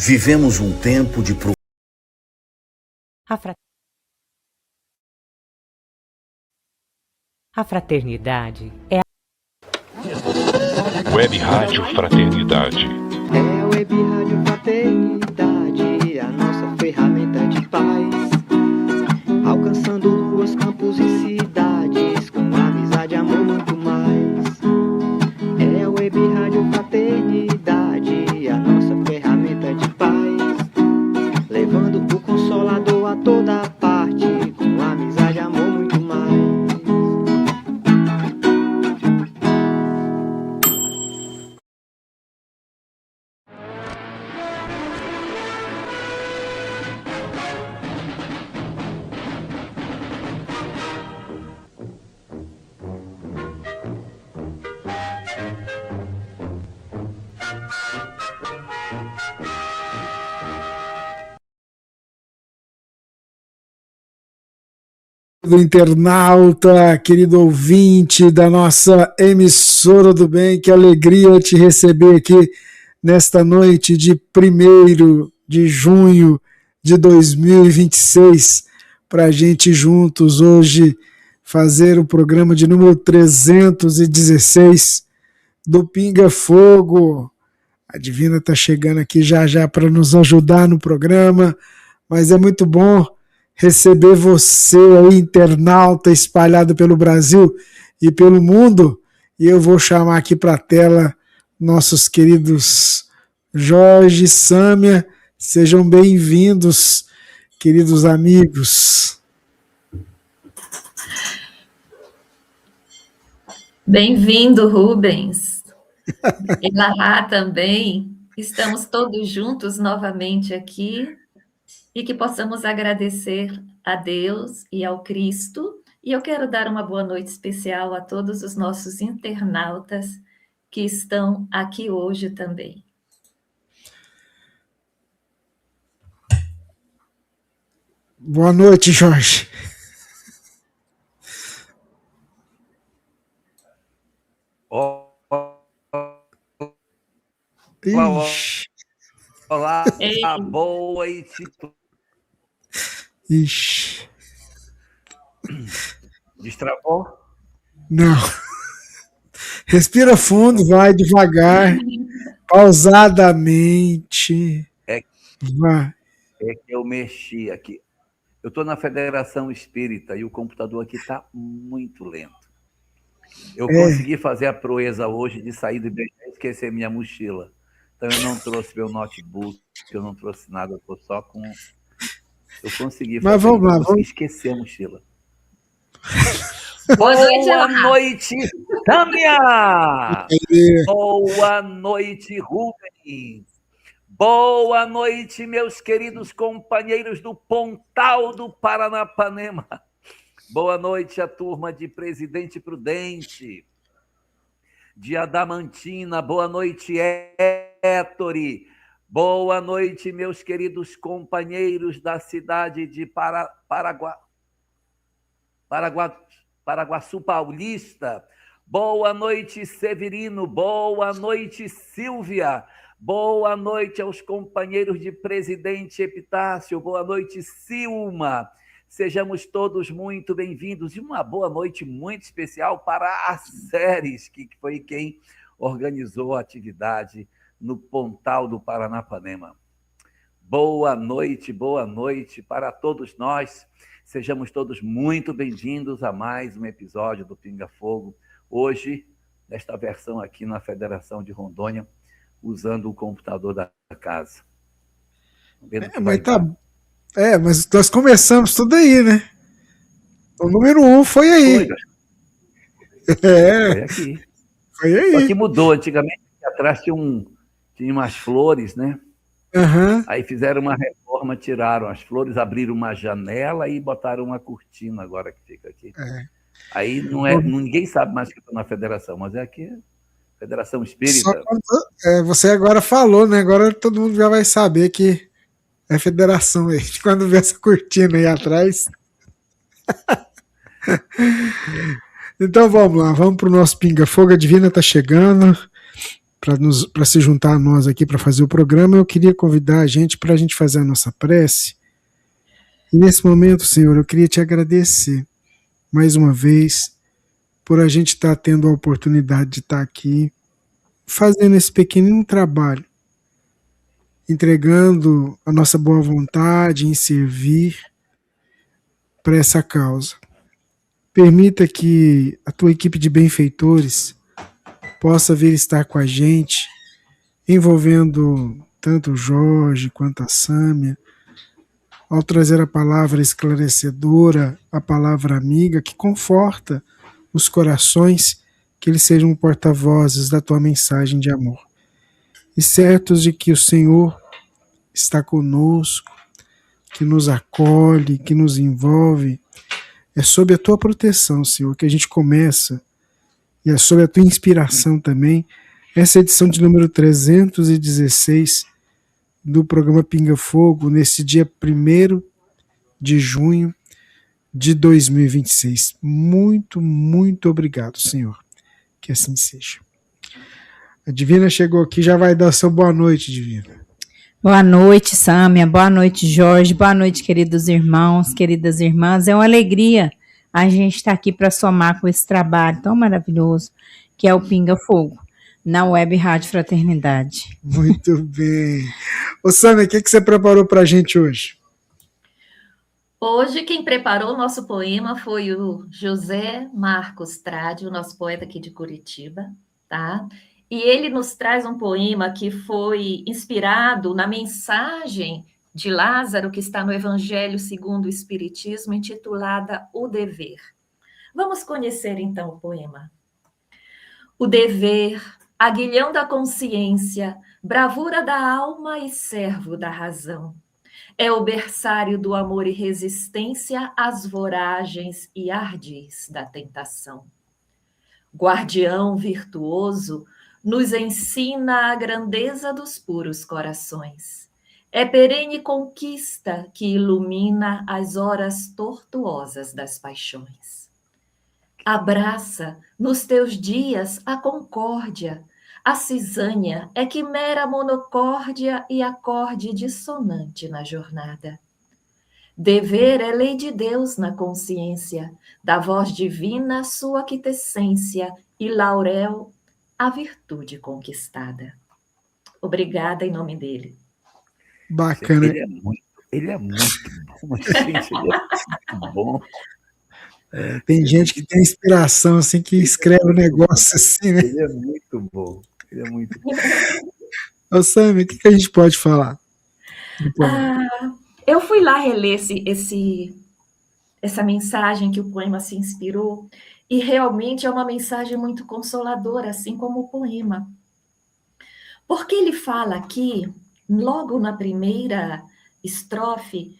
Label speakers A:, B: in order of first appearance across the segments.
A: Vivemos um tempo de
B: A fraternidade é
C: Web Rádio Fraternidade.
D: É a Web Rádio Fraternidade, a nossa ferramenta de paz. Alcançando ruas, campos e cidades, com amizade, amor, muito mais. É a Web Rádio Fraternidade, a nossa ferramenta de paz. Levando o Consolador a toda parte, com amizade, amor, muito mais.
E: Do internauta, querido ouvinte da nossa emissora do bem, que alegria te receber aqui nesta noite de 1º de junho de 2026, para a gente juntos hoje fazer o programa de número 316 do Pinga Fogo. A Divina está chegando aqui já já para nos ajudar no programa, mas é muito bom receber você aí, internauta espalhado pelo Brasil e pelo mundo, e eu vou chamar aqui para a tela nossos queridos Jorge e Sâmia. Sejam bem-vindos, queridos amigos.
F: Bem-vindo, Rubens. Elahá também. Estamos todos juntos novamente aqui. E que possamos agradecer a Deus e ao Cristo. E eu quero dar uma boa noite especial a todos os nossos internautas que estão aqui hoje também.
E: Boa noite, Jorge.
G: Olá, boa noite.
E: Ixi.
G: Destravou?
E: Não. Respira fundo, vai devagar, pausadamente. Vai.
G: É que eu mexi aqui. Eu estou na Federação Espírita e o computador aqui está muito lento. Eu consegui fazer a proeza hoje de sair do IBGE e esquecer minha mochila. Então eu não trouxe meu notebook, eu não trouxe nada, eu estou só com... Eu consegui fazer.
E: Mas vamos lá, vamos
G: esquecer a mochila.
F: Boa noite,
G: Sâmia! Boa noite, Rubens! Boa noite, meus queridos companheiros do Pontal do Paranapanema! Boa noite a turma de Presidente Prudente, de Adamantina, boa noite, Hétori. Boa noite, meus queridos companheiros da cidade de Paraguaçu Paulista. Boa noite, Severino. Boa noite, Silvia. Boa noite aos companheiros de Presidente Epitácio. Boa noite, Silma. Sejamos todos muito bem-vindos. E uma boa noite muito especial para a Séries, que foi quem organizou a atividade no Pontal do Paranapanema. Boa noite para todos nós. Sejamos todos muito bem-vindos a mais um episódio do Pinga Fogo. Hoje, nesta versão aqui na Federação de Rondônia, usando o computador da casa.
E: Mas nós começamos tudo aí, né? O número 1 foi aí.
G: Foi aqui.
E: Foi aí.
G: Só que mudou. Antigamente, atrás tinha umas flores, né?
E: Uhum.
G: Aí fizeram uma reforma, tiraram as flores, abriram uma janela e botaram uma cortina agora que fica aqui. Aí ninguém sabe mais que estou na federação, mas é aqui, Federação Espírita.
E: Só quando, você agora falou, né? Agora todo mundo já vai saber que é federação aí. Quando vê essa cortina aí atrás. Então vamos lá, vamos para o nosso Pinga Fogo. A Divina está chegando. para se juntar a nós aqui para fazer o programa, eu queria convidar a gente para a gente fazer a nossa prece. E nesse momento, Senhor, eu queria te agradecer mais uma vez por a gente estar tendo a oportunidade de estar aqui fazendo esse pequenino trabalho, entregando a nossa boa vontade em servir para essa causa. Permita que a tua equipe de benfeitores possa vir estar com a gente, envolvendo tanto o Jorge quanto a Sâmia, ao trazer a palavra esclarecedora, a palavra amiga que conforta os corações, que eles sejam porta-vozes da tua mensagem de amor. E certos de que o Senhor está conosco, que nos acolhe, que nos envolve, é sob a tua proteção, Senhor, que a gente começa, e é sob a tua inspiração também, essa edição de número 316 do programa Pinga Fogo, nesse dia 1º de junho de 2026. Muito, muito obrigado, Senhor. Que assim seja. A Divina chegou aqui, já vai dar seu boa noite, Divina.
A: Boa noite, Sâmia. Boa noite, Jorge. Boa noite, queridos irmãos, queridas irmãs. É uma alegria a gente estar aqui para somar com esse trabalho tão maravilhoso que é o Pinga Fogo, na Web Rádio Fraternidade.
E: Muito bem. Ô, Sâmia, o que você preparou para a gente hoje?
F: Hoje, quem preparou o nosso poema foi o José Marcos Trade, o nosso poeta aqui de Curitiba, tá? E ele nos traz um poema que foi inspirado na mensagem de Lázaro, que está no Evangelho segundo o Espiritismo, intitulada O Dever. Vamos conhecer, então, o poema. O dever, aguilhão da consciência, bravura da alma e servo da razão. É o berçário do amor e resistência às voragens e ardis da tentação. Guardião virtuoso, nos ensina a grandeza dos puros corações. É perene conquista que ilumina as horas tortuosas das paixões. Abraça nos teus dias a concórdia, a cisânia é quimera monocórdia e acorde dissonante na jornada. Dever é lei de Deus na consciência, da voz divina sua quintessência e laurel a virtude conquistada. Obrigada em nome dele.
E: Bacana.
G: Ele é muito bom, gente. Ele é muito bom.
E: Tem gente que tem inspiração, assim, que escreve um negócio assim, né?
G: Ele é muito bom. Ele é muito bom.
E: Ô, Sâmia, o que a gente pode falar?
F: Eu fui lá reler essa mensagem que o poema se inspirou, e realmente é uma mensagem muito consoladora, assim como o poema. Porque ele fala aqui, logo na primeira estrofe,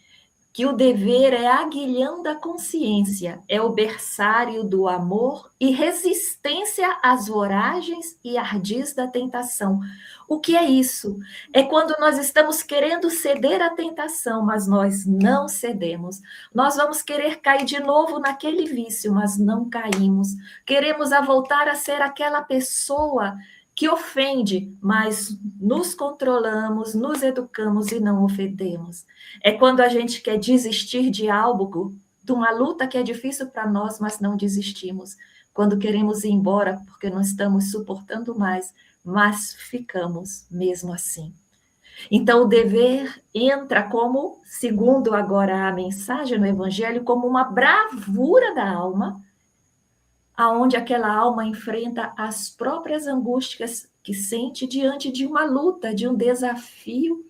F: que o dever é aguilhão da consciência, é o berçário do amor e resistência às voragens e ardis da tentação. O que é isso? É quando nós estamos querendo ceder à tentação, mas nós não cedemos. Nós vamos querer cair de novo naquele vício, mas não caímos. Queremos voltar a ser aquela pessoa que ofende, mas nos controlamos, nos educamos e não ofendemos. É quando a gente quer desistir de algo, de uma luta que é difícil para nós, mas não desistimos. Quando queremos ir embora porque não estamos suportando mais, mas ficamos mesmo assim. Então, o dever entra como, segundo agora a mensagem no Evangelho, como uma bravura da alma, aonde aquela alma enfrenta as próprias angústias que sente diante de uma luta, de um desafio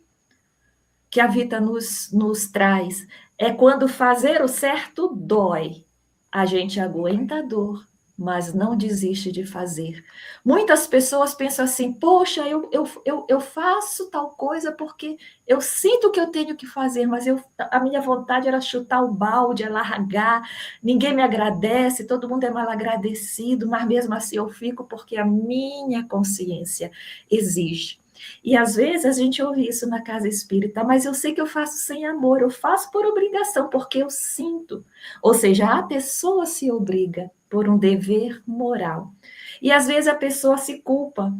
F: que a vida nos traz. É quando fazer o certo dói. A gente aguenta a dor, mas não desiste de fazer. Muitas pessoas pensam assim, poxa, eu faço tal coisa porque eu sinto que eu tenho que fazer, mas a minha vontade era chutar o balde, é largar, ninguém me agradece, todo mundo é mal agradecido, mas mesmo assim eu fico porque a minha consciência exige. E às vezes a gente ouve isso na casa espírita, mas eu sei que eu faço sem amor, eu faço por obrigação, porque eu sinto. Ou seja, a pessoa se obriga por um dever moral. E às vezes a pessoa se culpa.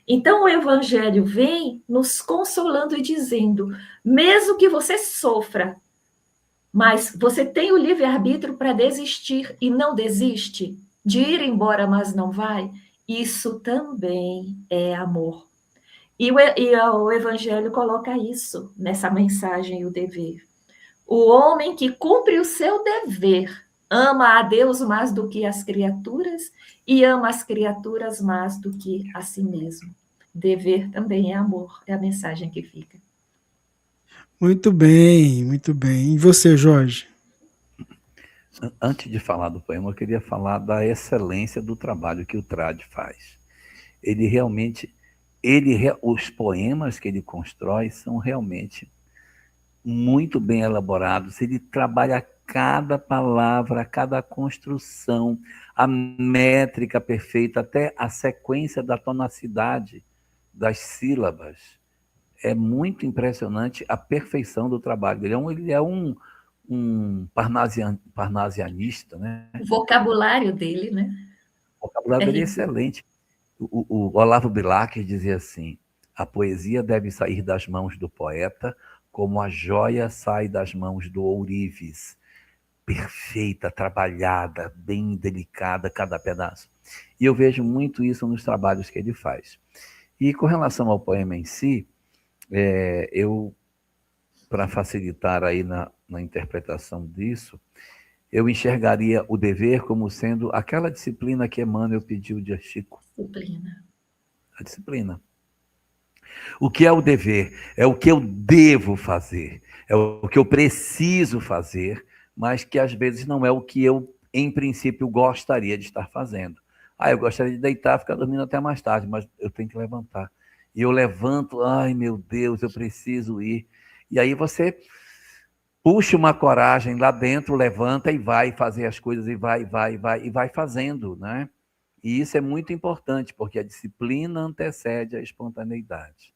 F: Então o Evangelho vem nos consolando e dizendo, mesmo que você sofra, mas você tem o livre-arbítrio para desistir e não desiste, de ir embora, mas não vai, isso também é amor. E o Evangelho coloca isso nessa mensagem, o dever. O homem que cumpre o seu dever ama a Deus mais do que as criaturas e ama as criaturas mais do que a si mesmo. Dever também é amor, é a mensagem que fica.
E: Muito bem, muito bem. E você, Jorge?
G: Antes de falar do poema, eu queria falar da excelência do trabalho que o Trad faz. Ele realmente, os poemas que ele constrói são realmente muito bem elaborados. Ele trabalha cada palavra, cada construção, a métrica perfeita, até a sequência da tonacidade das sílabas. É muito impressionante a perfeição do trabalho dele. Ele é um parnasianista, né?
F: O vocabulário dele, né?
G: O vocabulário dele é excelente. O Olavo Bilac dizia assim: a poesia deve sair das mãos do poeta como a joia sai das mãos do ourives. Perfeita, trabalhada, bem delicada cada pedaço. E eu vejo muito isso nos trabalhos que ele faz. E com relação ao poema em si, eu, para facilitar aí na interpretação disso, eu enxergaria o dever como sendo aquela disciplina que Emmanuel pediu de Chico.
F: Disciplina.
G: A disciplina. O que é o dever? É o que eu devo fazer, é o que eu preciso fazer, mas que às vezes não é o que eu, em princípio, gostaria de estar fazendo. Eu gostaria de deitar, ficar dormindo até mais tarde, mas eu tenho que levantar. E eu levanto, ai meu Deus, eu preciso ir. E aí você puxa uma coragem lá dentro, levanta e vai fazer as coisas, e vai fazendo, né? E isso é muito importante, porque a disciplina antecede a espontaneidade.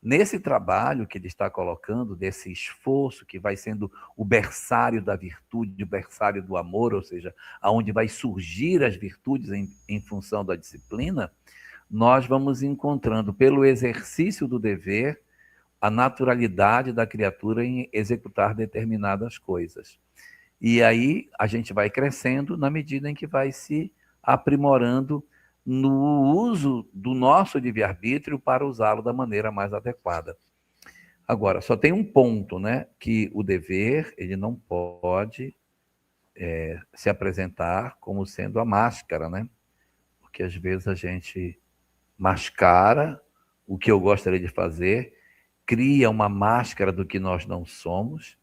G: Nesse trabalho que ele está colocando, desse esforço que vai sendo o berçário da virtude, o berçário do amor, ou seja, aonde vai surgir as virtudes em função da disciplina, nós vamos encontrando, pelo exercício do dever, a naturalidade da criatura em executar determinadas coisas. E aí a gente vai crescendo na medida em que vai se aprimorando no uso do nosso livre-arbítrio para usá-lo da maneira mais adequada. Agora, só tem um ponto, né? Que o dever, ele não pode se apresentar como sendo a máscara, né? Porque às vezes a gente mascara o que eu gostaria de fazer, cria uma máscara do que nós não somos,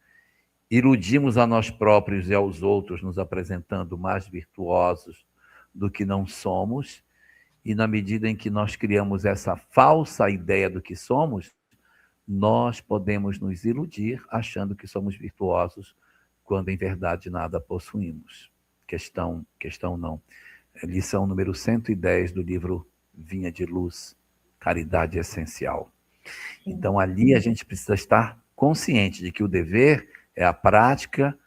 G: iludimos a nós próprios e aos outros, nos apresentando mais virtuosos do que não somos, e na medida em que nós criamos essa falsa ideia do que somos, nós podemos nos iludir achando que somos virtuosos, quando em verdade nada possuímos. Questão não. Lição número 110 do livro Vinha de Luz, Caridade Essencial. Então ali a gente precisa estar consciente de que o dever é a prática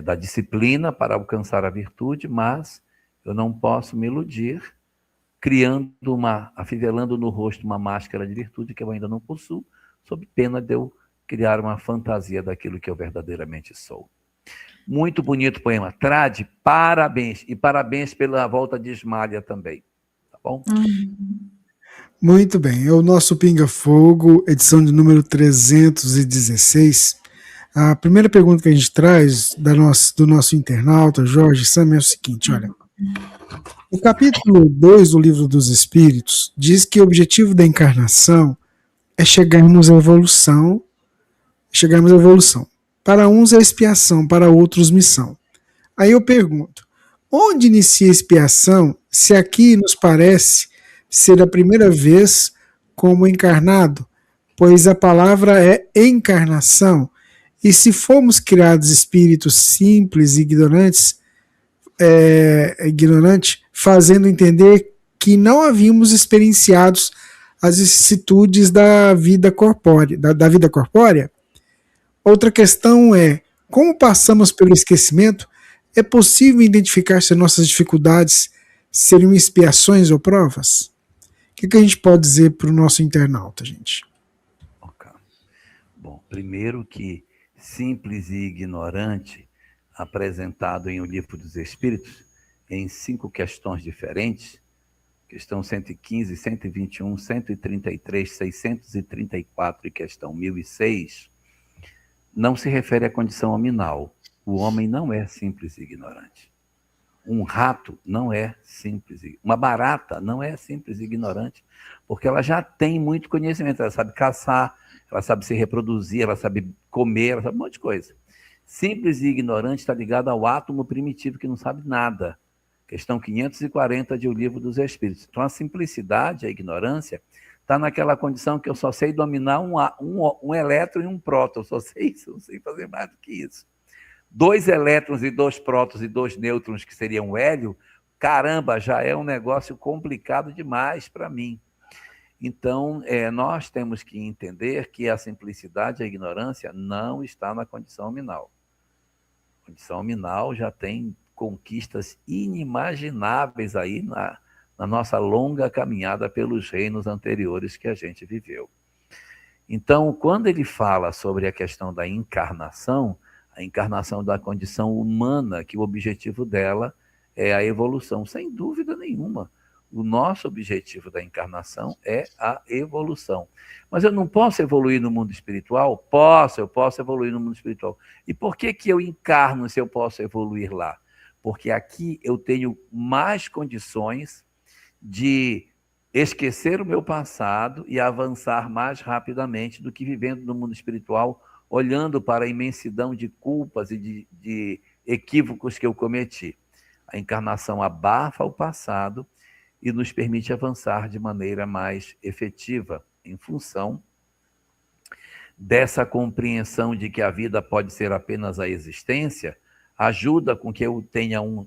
G: da disciplina para alcançar a virtude, mas eu não posso me iludir afivelando no rosto uma máscara de virtude que eu ainda não possuo, sob pena de eu criar uma fantasia daquilo que eu verdadeiramente sou. Muito bonito poema. Trad, parabéns. E parabéns pela volta de Ismália também. Tá bom?
E: Muito bem. É o nosso Pinga Fogo, edição de número 316. A primeira pergunta que a gente traz do nosso internauta, Jorge Sam, é o seguinte, olha. No capítulo 2 do Livro dos Espíritos, diz que o objetivo da encarnação é chegarmos à evolução. Para uns é expiação, para outros missão. Aí eu pergunto, onde inicia a expiação, se aqui nos parece ser a primeira vez como encarnado, pois a palavra é encarnação, e se formos criados espíritos simples e ignorantes, fazendo entender que não havíamos experienciados as vicissitudes da vida corpórea. Outra questão é, como passamos pelo esquecimento, é possível identificar se nossas dificuldades seriam expiações ou provas? O que a gente pode dizer para o nosso internauta, gente?
G: Ok. Bom, primeiro que simples e ignorante, apresentado em O Livro dos Espíritos, em 5 questões diferentes, questão 115, 121, 133, 634 e questão 1006, não se refere à condição nominal. O homem não é simples e ignorante. Um rato não é simples. Uma barata não é simples e ignorante, porque ela já tem muito conhecimento. Ela sabe caçar, ela sabe se reproduzir, ela sabe comer, ela sabe um monte de coisa. Simples e ignorante está ligado ao átomo primitivo que não sabe nada. Questão 540 de O Livro dos Espíritos. Então, a simplicidade, a ignorância, está naquela condição que eu só sei dominar um elétron e um próton. Eu só sei isso, não sei fazer mais do que isso. 2 elétrons e 2 prótons e 2 nêutrons, que seriam o hélio, caramba, já é um negócio complicado demais para mim. Então, nós temos que entender que a simplicidade e a ignorância não está na condição nominal. A condição nominal já tem conquistas inimagináveis aí na nossa longa caminhada pelos reinos anteriores que a gente viveu. Então, quando ele fala sobre a questão da encarnação, a encarnação da condição humana, que o objetivo dela é a evolução, sem dúvida nenhuma. O nosso objetivo da encarnação é a evolução. Mas eu não posso evoluir no mundo espiritual? Eu posso evoluir no mundo espiritual. E por que eu encarno se eu posso evoluir lá? Porque aqui eu tenho mais condições de esquecer o meu passado e avançar mais rapidamente do que vivendo no mundo espiritual, olhando para a imensidão de culpas e de equívocos que eu cometi. A encarnação abafa o passado e nos permite avançar de maneira mais efetiva, em função dessa compreensão de que a vida pode ser apenas a existência, ajuda com que eu tenha um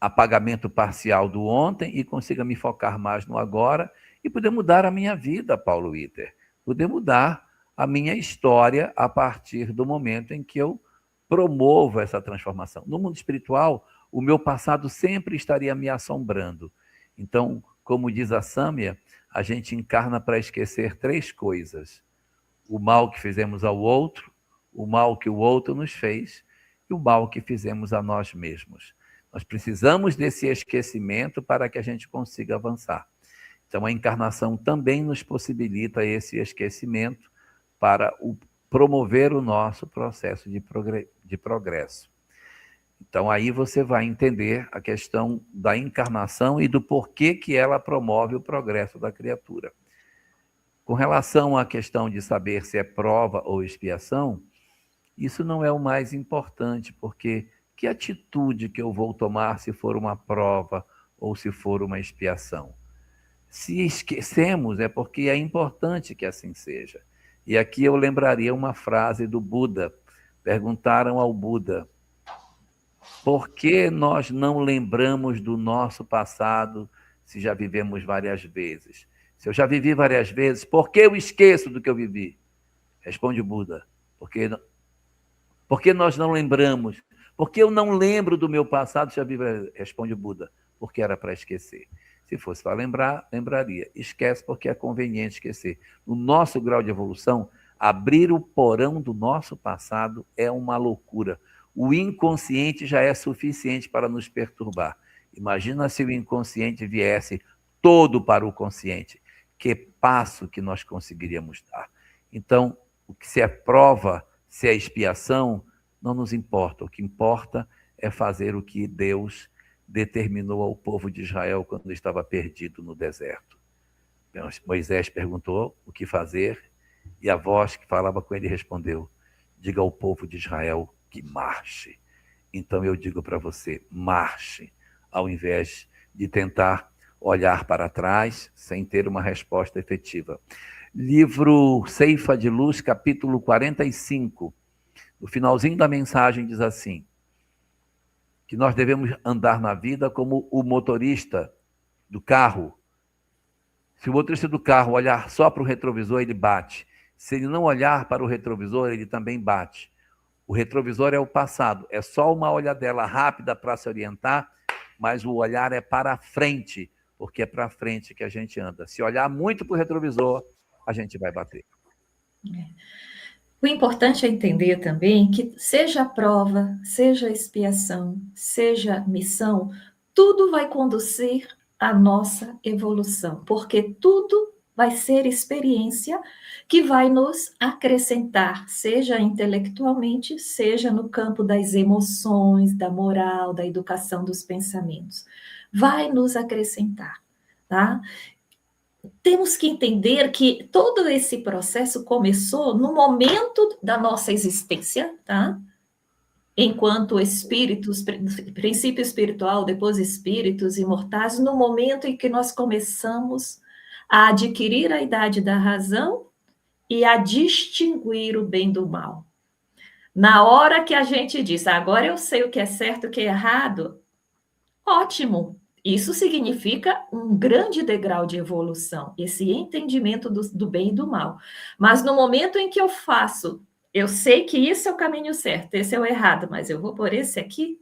G: apagamento parcial do ontem e consiga me focar mais no agora e poder mudar a minha vida, Paulo Witter. Poder mudar a minha história a partir do momento em que eu promovo essa transformação. No mundo espiritual, o meu passado sempre estaria me assombrando. Então, como diz a Sâmia, a gente encarna para esquecer 3 coisas: o mal que fizemos ao outro, o mal que o outro nos fez e o mal que fizemos a nós mesmos. Nós precisamos desse esquecimento para que a gente consiga avançar. Então, a encarnação também nos possibilita esse esquecimento para promover o nosso processo de progresso. Então, aí você vai entender a questão da encarnação e do porquê que ela promove o progresso da criatura. Com relação à questão de saber se é prova ou expiação, isso não é o mais importante, porque que atitude que eu vou tomar se for uma prova ou se for uma expiação? Se esquecemos, é porque é importante que assim seja. E aqui eu lembraria uma frase do Buda. Perguntaram ao Buda: por que nós não lembramos do nosso passado se já vivemos várias vezes? Se eu já vivi várias vezes, por que eu esqueço do que eu vivi? Responde o Buda: porque nós não lembramos. Porque eu não lembro do meu passado, já vivi. Responde o Buda: porque era para esquecer. Se fosse para lembrar, lembraria. Esquece porque é conveniente esquecer. No nosso grau de evolução, abrir o porão do nosso passado é uma loucura. O inconsciente já é suficiente para nos perturbar. Imagina se o inconsciente viesse todo para o consciente. Que passo que nós conseguiríamos dar? Então, o que se é prova, se é expiação, não nos importa. O que importa é fazer o que Deus determinou ao povo de Israel quando estava perdido no deserto. Moisés perguntou o que fazer e a voz que falava com ele respondeu: diga ao povo de Israel que marche. Então eu digo para você, marche, ao invés de tentar olhar para trás sem ter uma resposta efetiva. Livro Ceifa de Luz, capítulo 45. No finalzinho da mensagem diz assim: que nós devemos andar na vida como o motorista do carro. Se o motorista do carro olhar só para o retrovisor, ele bate. Se ele não olhar para o retrovisor, ele também bate. O retrovisor é o passado, é só uma olhadela rápida para se orientar, mas o olhar é para frente, porque é para frente que a gente anda. Se olhar muito para o retrovisor, a gente vai bater.
F: O importante é entender também que seja prova, seja expiação, seja missão, tudo vai conduzir à nossa evolução, porque tudo vai ser experiência que vai nos acrescentar, seja intelectualmente, seja no campo das emoções, da moral, da educação dos pensamentos. Vai nos acrescentar, tá? Temos que entender que todo esse processo começou no momento da nossa existência, tá? Enquanto espíritos, princípio espiritual, depois espíritos imortais, no momento em que nós começamos a adquirir a idade da razão e a distinguir o bem do mal. Na hora que a gente diz, agora eu sei o que é certo e o que é errado, ótimo. Isso significa um grande degrau de evolução, esse entendimento do bem e do mal. Mas no momento em que eu faço, eu sei que isso é o caminho certo, esse é o errado, mas eu vou por esse aqui,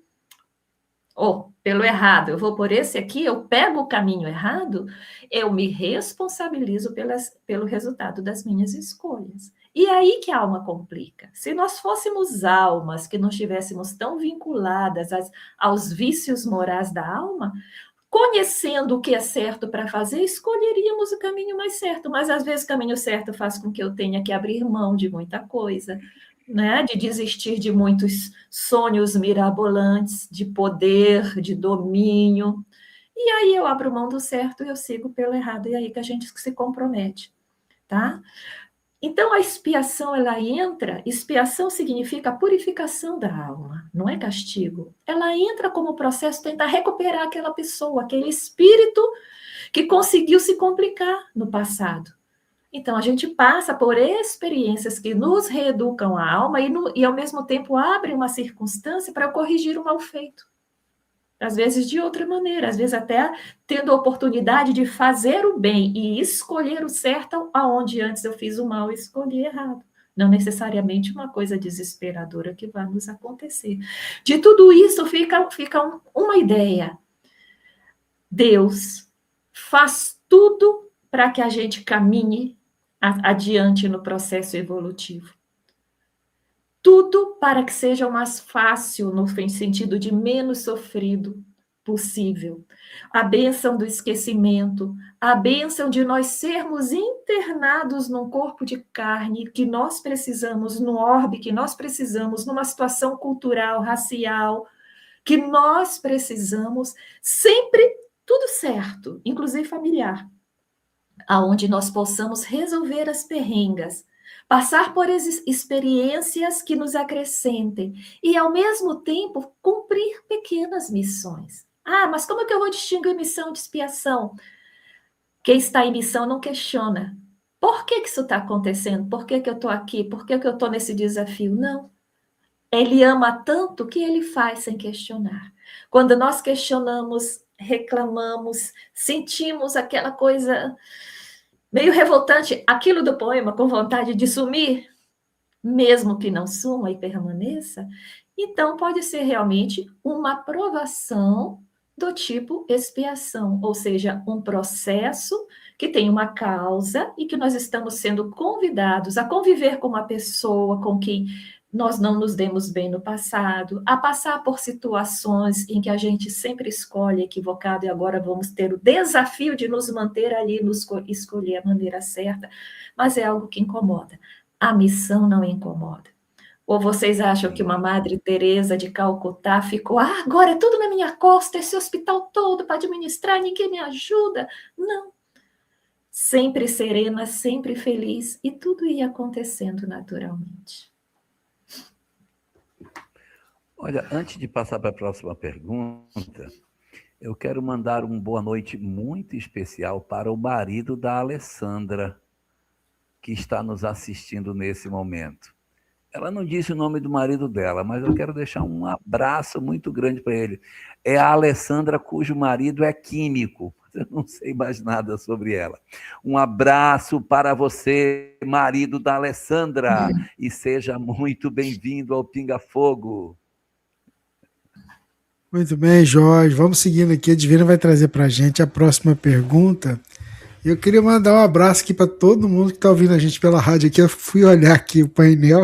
F: ou pelo errado, eu vou por esse aqui, eu pego o caminho errado, eu me responsabilizo pelo resultado das minhas escolhas. E aí que a alma complica. Se nós fôssemos almas que não estivéssemos tão vinculadas aos vícios morais da alma, conhecendo o que é certo para fazer, escolheríamos o caminho mais certo, mas às vezes o caminho certo faz com que eu tenha que abrir mão de muita coisa, né? De desistir de muitos sonhos mirabolantes, de poder, de domínio, e aí eu abro mão do certo e eu sigo pelo errado, e aí que a gente se compromete, tá? Então, a expiação, ela entra, expiação significa a purificação da alma, não é castigo. Ela entra como processo tentar recuperar aquela pessoa, aquele espírito que conseguiu se complicar no passado. Então, a gente passa por experiências que nos reeducam a alma e ao mesmo tempo, abrem uma circunstância para corrigir o mal feito. Às vezes de outra maneira, às vezes até tendo a oportunidade de fazer o bem e escolher o certo aonde antes eu fiz o mal e escolhi errado. Não necessariamente uma coisa desesperadora que vai nos acontecer. De tudo isso fica uma ideia. Deus faz tudo para que a gente caminhe adiante no processo evolutivo. Tudo para que seja o mais fácil, no sentido de menos sofrido possível. A bênção do esquecimento, a bênção de nós sermos internados num corpo de carne que nós precisamos, num orbe que nós precisamos, numa situação cultural, racial, que nós precisamos, sempre tudo certo, inclusive familiar, aonde nós possamos resolver as perrengas, passar por experiências que nos acrescentem e, ao mesmo tempo, cumprir pequenas missões. Ah, mas como é que eu vou distinguir missão de expiação? Quem está em missão não questiona. Por que isso está acontecendo? Por que eu estou aqui? Por que eu estou nesse desafio? Não. Ele ama tanto que ele faz sem questionar. Quando nós questionamos, reclamamos, sentimos aquela coisa meio revoltante, aquilo do poema, com vontade de sumir, mesmo que não suma e permaneça, então pode ser realmente uma provação do tipo expiação, ou seja, um processo que tem uma causa e que nós estamos sendo convidados a conviver com uma pessoa com quem nós não nos demos bem no passado, a passar por situações em que a gente sempre escolhe equivocado e agora vamos ter o desafio de nos manter ali, nos escolher a maneira certa, mas é algo que incomoda. A missão não incomoda. Ou vocês acham que uma Madre Teresa de Calcutá ficou, agora é tudo na minha costa, esse hospital todo para administrar, ninguém me ajuda? Não. Sempre serena, sempre feliz, e tudo ia acontecendo naturalmente.
G: Olha, antes de passar para a próxima pergunta, eu quero mandar uma boa noite muito especial para o marido da Alessandra, que está nos assistindo nesse momento. Ela não disse o nome do marido dela, mas eu quero deixar um abraço muito grande para ele. É a Alessandra, cujo marido é químico. Eu não sei mais nada sobre ela. Um abraço para você, marido da Alessandra, e seja muito bem-vindo ao Pinga Fogo.
E: Muito bem, Jorge. Vamos seguindo aqui. A Divina vai trazer para a gente a próxima pergunta. Eu queria mandar um abraço aqui para todo mundo que está ouvindo a gente pela rádio aqui. Eu fui olhar aqui o painel,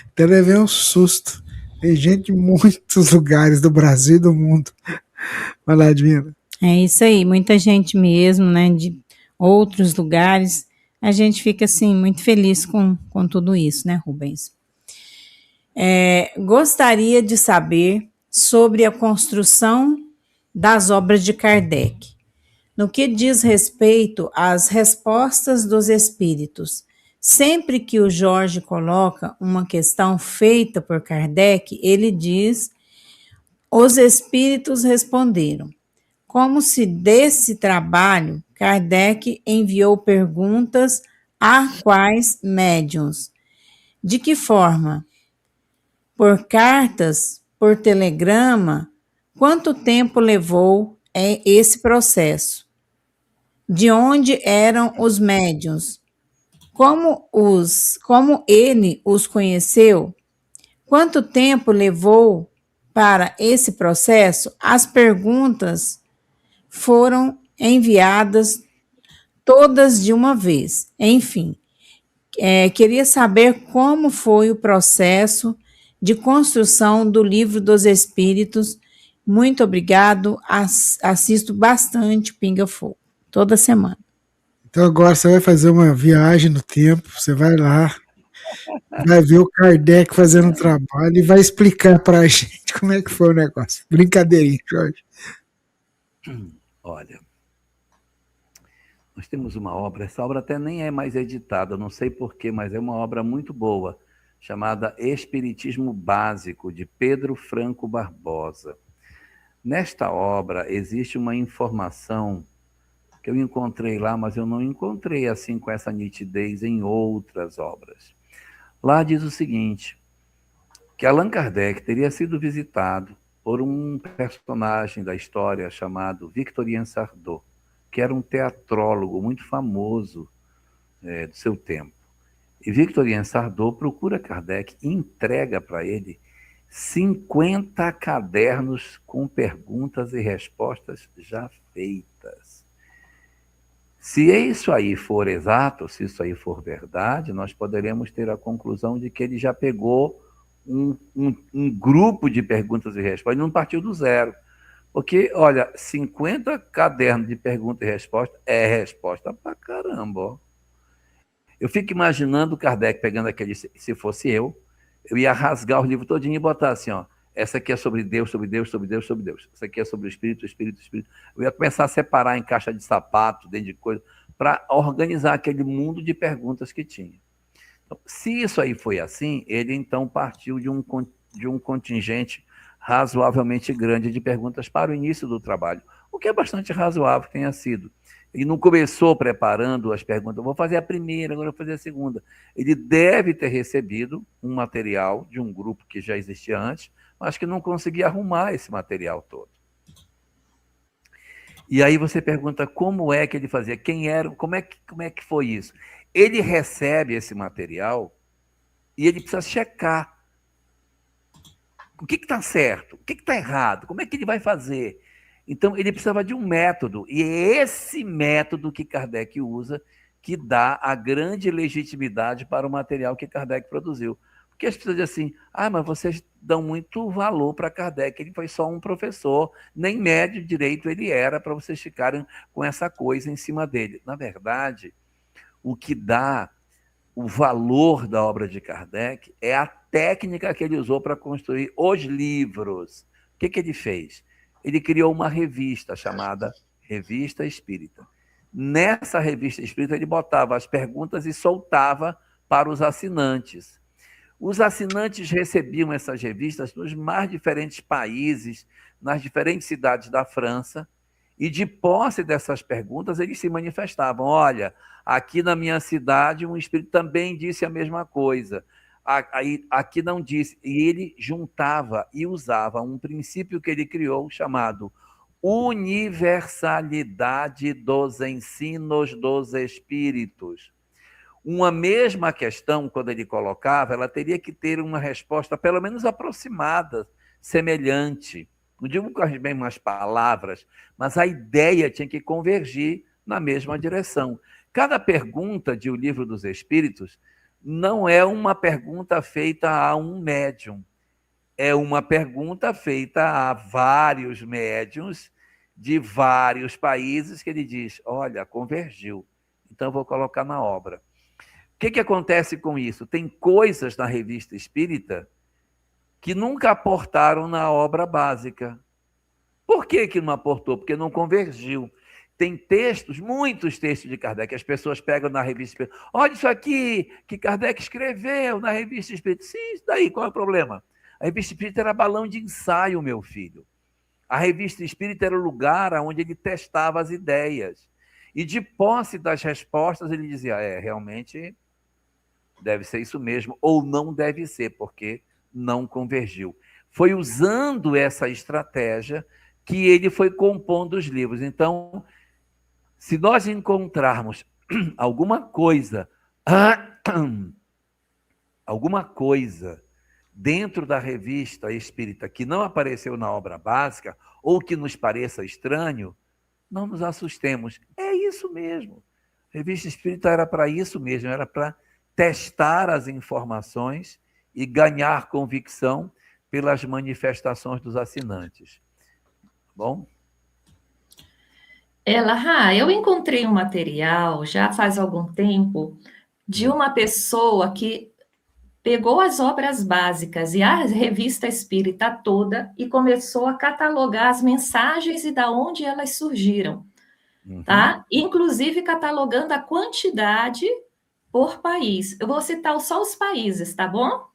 E: até levei um susto. Tem gente de muitos lugares do Brasil e do mundo. Vai lá, Divina.
A: É isso aí, muita gente mesmo, né, de outros lugares. A gente fica, assim, muito feliz com tudo isso, né, Rubens? Gostaria de saber sobre a construção das obras de Kardec. No que diz respeito às respostas dos espíritos, sempre que o Jorge coloca uma questão feita por Kardec, ele diz: os espíritos responderam. Como se desse trabalho, Kardec enviou perguntas a quais médiuns. De que forma? Por cartas, por telegrama? Quanto tempo levou esse processo? De onde eram os médiuns? Como ele os conheceu? Quanto tempo levou para esse processo? As perguntas foram enviadas todas de uma vez. Enfim, queria saber como foi o processo de construção do Livro dos Espíritos. Muito obrigado. Assisto bastante Pinga Fogo, toda semana.
E: Então agora você vai fazer uma viagem no tempo, você vai lá, vai ver o Kardec fazendo um trabalho e vai explicar para a gente como é que foi o negócio. Brincadeirinha, Jorge.
G: Olha, nós temos uma obra, essa obra até nem é mais editada, não sei porquê, mas é uma obra muito boa, chamada Espiritismo Básico, de Pedro Franco Barbosa. Nesta obra existe uma informação que eu encontrei lá, mas eu não encontrei assim com essa nitidez em outras obras. Lá diz o seguinte, que Allan Kardec teria sido visitado por um personagem da história chamado Victorien Sardou, que era um teatrólogo muito famoso do seu tempo. E Victorien Sardou procura Kardec e entrega para ele 50 cadernos com perguntas e respostas já feitas. Se isso aí for exato, se isso aí for verdade, nós poderemos ter a conclusão de que ele já pegou um grupo de perguntas e respostas, ele não partiu do zero. Porque, olha, 50 cadernos de pergunta e resposta é resposta pra caramba. Ó. Eu fico imaginando o Kardec pegando aquele, se fosse eu ia rasgar o livro todinho e botar assim, ó, essa aqui é sobre Deus, sobre Deus, sobre Deus, sobre Deus. Essa aqui é sobre o Espírito, Espírito, Espírito. Eu ia começar a separar em caixa de sapato, dentro de coisa, para organizar aquele mundo de perguntas que tinha. Então, se isso aí foi assim, ele então partiu de um contingente razoavelmente grande de perguntas para o início do trabalho, o que é bastante razoável que tenha sido. Ele não começou preparando as perguntas, vou fazer a primeira, agora vou fazer a segunda. Ele deve ter recebido um material de um grupo que já existia antes, mas que não conseguia arrumar esse material todo. E aí você pergunta como é que ele fazia, quem era, como é que foi isso? Ele recebe esse material e ele precisa checar o que está certo, o que está errado, como é que ele vai fazer. Então, ele precisava de um método, e é esse método que Kardec usa que dá a grande legitimidade para o material que Kardec produziu. Porque as pessoas dizem assim, mas vocês dão muito valor para Kardec, ele foi só um professor, nem médio direito ele era para vocês ficarem com essa coisa em cima dele. Na verdade, o que dá o valor da obra de Kardec é a técnica que ele usou para construir os livros. O que ele fez? Ele criou uma revista chamada Revista Espírita. Nessa revista espírita, ele botava as perguntas e soltava para os assinantes. Os assinantes recebiam essas revistas nos mais diferentes países, nas diferentes cidades da França, e de posse dessas perguntas, eles se manifestavam. Olha, aqui na minha cidade, um espírito também disse a mesma coisa. Aqui não disse. E ele juntava e usava um princípio que ele criou chamado universalidade dos ensinos dos espíritos. Uma mesma questão, quando ele colocava, ela teria que ter uma resposta pelo menos aproximada, semelhante. não digo com as mesmas palavras, mas a ideia tinha que convergir na mesma direção. Cada pergunta de O Livro dos Espíritos não é uma pergunta feita a um médium, é uma pergunta feita a vários médiuns de vários países que ele diz, olha, convergiu, então eu vou colocar na obra. O que acontece com isso? Tem coisas na Revista Espírita que nunca aportaram na obra básica. Por que não aportou? Porque não convergiu. Tem textos, muitos textos de Kardec, as pessoas pegam na Revista Espírita. Olha isso aqui que Kardec escreveu na Revista Espírita. Sim, isso daí, qual é o problema? A Revista Espírita era balão de ensaio, meu filho. A Revista Espírita era o lugar onde ele testava as ideias. E de posse das respostas, ele dizia, realmente deve ser isso mesmo, ou não deve ser, porque não convergiu. Foi usando essa estratégia que ele foi compondo os livros. Então, se nós encontrarmos alguma coisa dentro da Revista Espírita que não apareceu na obra básica ou que nos pareça estranho, não nos assustemos. É isso mesmo. A Revista Espírita era para isso mesmo, era para testar as informações e ganhar convicção pelas manifestações dos assinantes. Bom?
F: Eu encontrei um material, já faz algum tempo, de uma pessoa que pegou as obras básicas e a Revista Espírita toda e começou a catalogar as mensagens e da onde elas surgiram, tá? Inclusive catalogando a quantidade por país. Eu vou citar só os países, tá bom?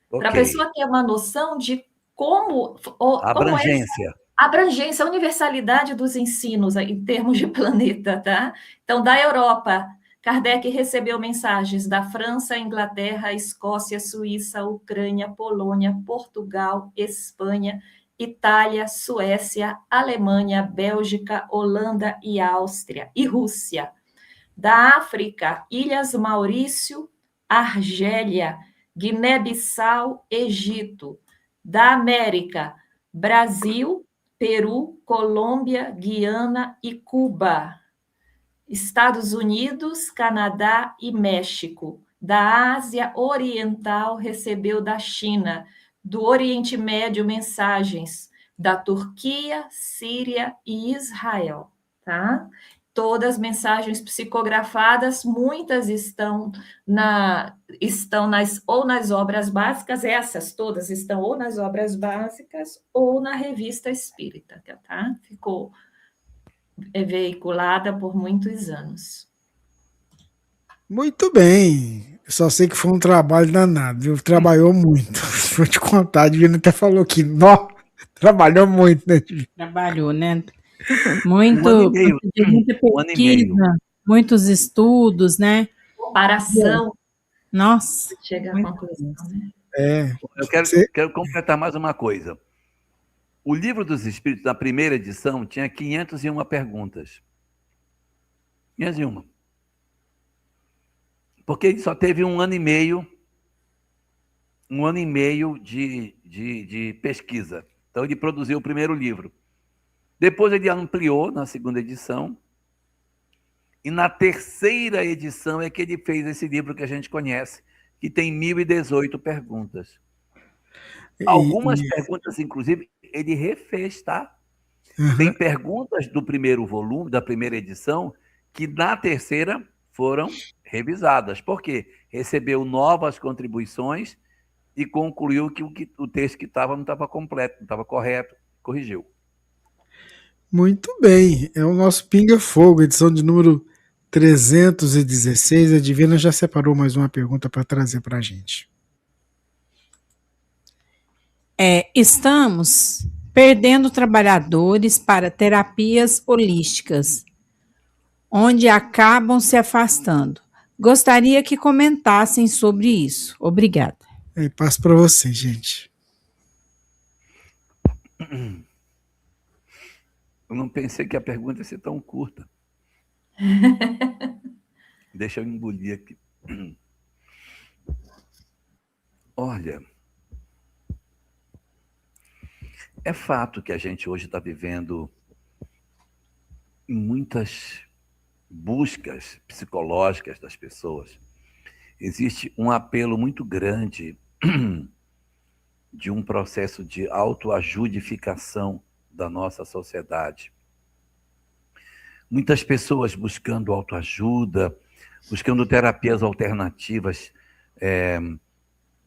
F: Para a pessoa ter uma noção de como
G: abrangência.
F: Abrangência, a universalidade dos ensinos em termos de planeta, tá? Então, da Europa, Kardec recebeu mensagens da França, Inglaterra, Escócia, Suíça, Ucrânia, Polônia, Portugal, Espanha, Itália, Suécia, Alemanha, Bélgica, Holanda e Áustria, e Rússia. Da África, Ilhas Maurício, Argélia, Guiné-Bissau, Egito. Da América, Brasil, Peru, Colômbia, Guiana e Cuba. Estados Unidos, Canadá e México. Da Ásia Oriental, recebeu da China. Do Oriente Médio, mensagens da Turquia, Síria e Israel, tá? Todas mensagens psicografadas, muitas estão nas obras básicas, essas todas estão ou nas obras básicas ou na Revista Espírita, tá? Ficou veiculada por muitos anos.
E: Muito bem. Eu só sei que foi um trabalho danado, viu? Trabalhou muito. Vou te contar, a Divina até falou que trabalhou muito, né, Divina?
A: Trabalhou, né? Muita pesquisa, muitos estudos, né?
F: Comparação.
A: Nossa.
F: Chega à conclusão, né?
G: Eu quero completar mais uma coisa. O Livro dos Espíritos, na primeira edição, tinha 501 perguntas. 501. Porque ele só teve um ano e meio de pesquisa. Então, ele produziu o primeiro livro. Depois ele ampliou na segunda edição. E na terceira edição é que ele fez esse livro que a gente conhece, que tem 1.018 perguntas. Algumas perguntas, inclusive, ele refez, tá? Tem perguntas do primeiro volume, da primeira edição, que na terceira foram revisadas. Por quê? Recebeu novas contribuições e concluiu que o texto que estava não estava completo, não estava correto, corrigiu.
E: Muito bem, é o nosso Pinga Fogo, edição de número 316. A Divina já separou mais uma pergunta para trazer para a gente.
A: Estamos perdendo trabalhadores para terapias holísticas, onde acabam se afastando. Gostaria que comentassem sobre isso. Obrigada.
E: Passo para você, gente.
G: Eu não pensei que a pergunta ia ser tão curta. Deixa eu engolir aqui. Olha, É fato que a gente hoje está vivendo em muitas buscas psicológicas das pessoas. Existe um apelo muito grande de um processo de autoajudificação da nossa sociedade. Muitas pessoas buscando autoajuda, buscando terapias alternativas,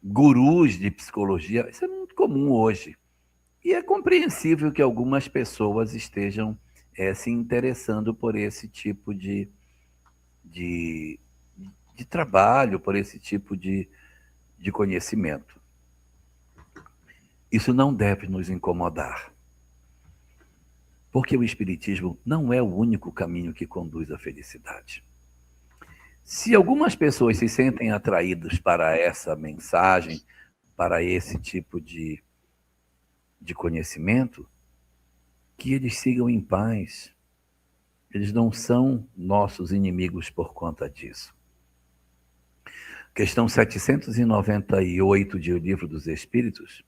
G: gurus de psicologia. Isso é muito comum hoje. E é compreensível que algumas pessoas estejam se interessando por esse tipo de trabalho, por esse tipo de conhecimento. Isso não deve nos incomodar, porque o Espiritismo não é o único caminho que conduz à felicidade. Se algumas pessoas se sentem atraídas para essa mensagem, para esse tipo de conhecimento, que eles sigam em paz. Eles não são nossos inimigos por conta disso. Questão 798 de O Livro dos Espíritos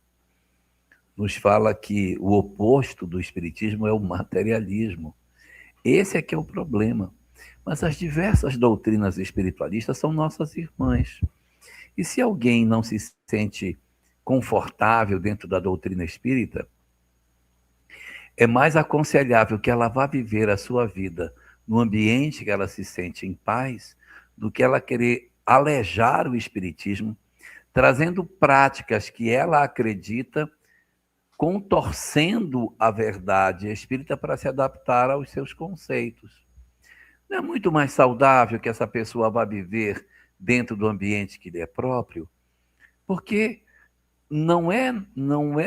G: nos fala que o oposto do espiritismo é o materialismo. Esse é que é o problema. Mas as diversas doutrinas espiritualistas são nossas irmãs. E se alguém não se sente confortável dentro da doutrina espírita, é mais aconselhável que ela vá viver a sua vida no ambiente que ela se sente em paz, do que ela querer alejar o espiritismo, trazendo práticas que ela acredita, contorcendo a verdade espírita para se adaptar aos seus conceitos. Não é muito mais saudável que essa pessoa vá viver dentro do ambiente que lhe é próprio? Porque não é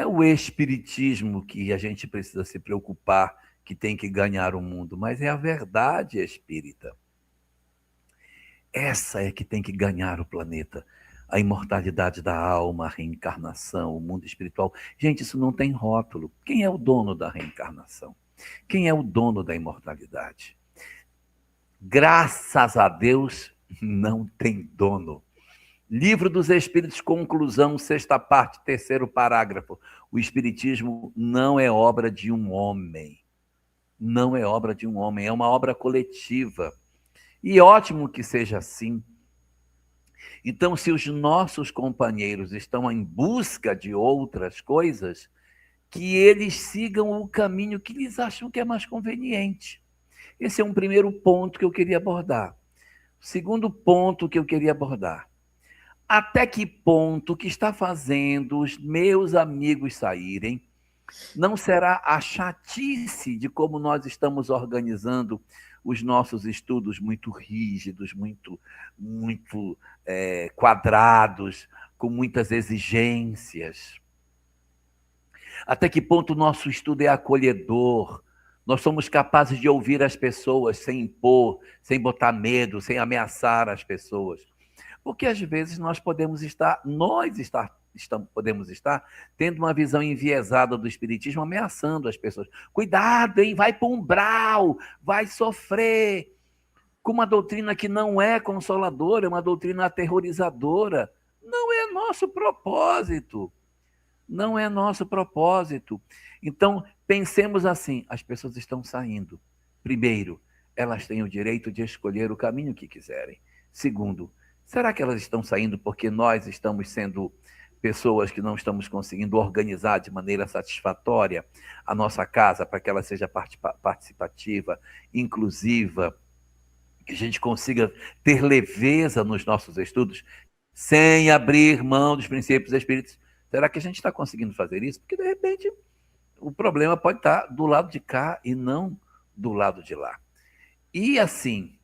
G: o espiritismo que a gente precisa se preocupar, que tem que ganhar o mundo, mas é a verdade espírita. Essa é que tem que ganhar o planeta. A imortalidade da alma, a reencarnação, o mundo espiritual. Gente, isso não tem rótulo. Quem é o dono da reencarnação? Quem é o dono da imortalidade? Graças a Deus, não tem dono. Livro dos Espíritos, conclusão, 6ª parte, 3º parágrafo. O Espiritismo não é obra de um homem. Não é obra de um homem, é uma obra coletiva. E ótimo que seja assim. Então, se os nossos companheiros estão em busca de outras coisas, que eles sigam o caminho que eles acham que é mais conveniente. Esse é um primeiro ponto que eu queria abordar. O segundo ponto que eu queria abordar. Até que ponto que está fazendo os meus amigos saírem não será a chatice de como nós estamos organizando os nossos estudos muito rígidos, muito quadrados, com muitas exigências. Até que ponto o nosso estudo é acolhedor? Nós somos capazes de ouvir as pessoas sem impor, sem botar medo, sem ameaçar as pessoas. Porque às vezes nós podemos estar tendo uma visão enviesada do espiritismo, ameaçando as pessoas. Cuidado, hein? Vai para o umbral, vai sofrer. Com uma doutrina que não é consoladora, é uma doutrina aterrorizadora. Não é nosso propósito. Não é nosso propósito. Então, pensemos assim, as pessoas estão saindo. Primeiro, elas têm o direito de escolher o caminho que quiserem. Segundo, será que elas estão saindo porque nós estamos sendo pessoas que não estamos conseguindo organizar de maneira satisfatória a nossa casa para que ela seja participativa, inclusiva, que a gente consiga ter leveza nos nossos estudos, sem abrir mão dos princípios espíritas? Será que a gente está conseguindo fazer isso? Porque, de repente, o problema pode estar do lado de cá e não do lado de lá. E, assim,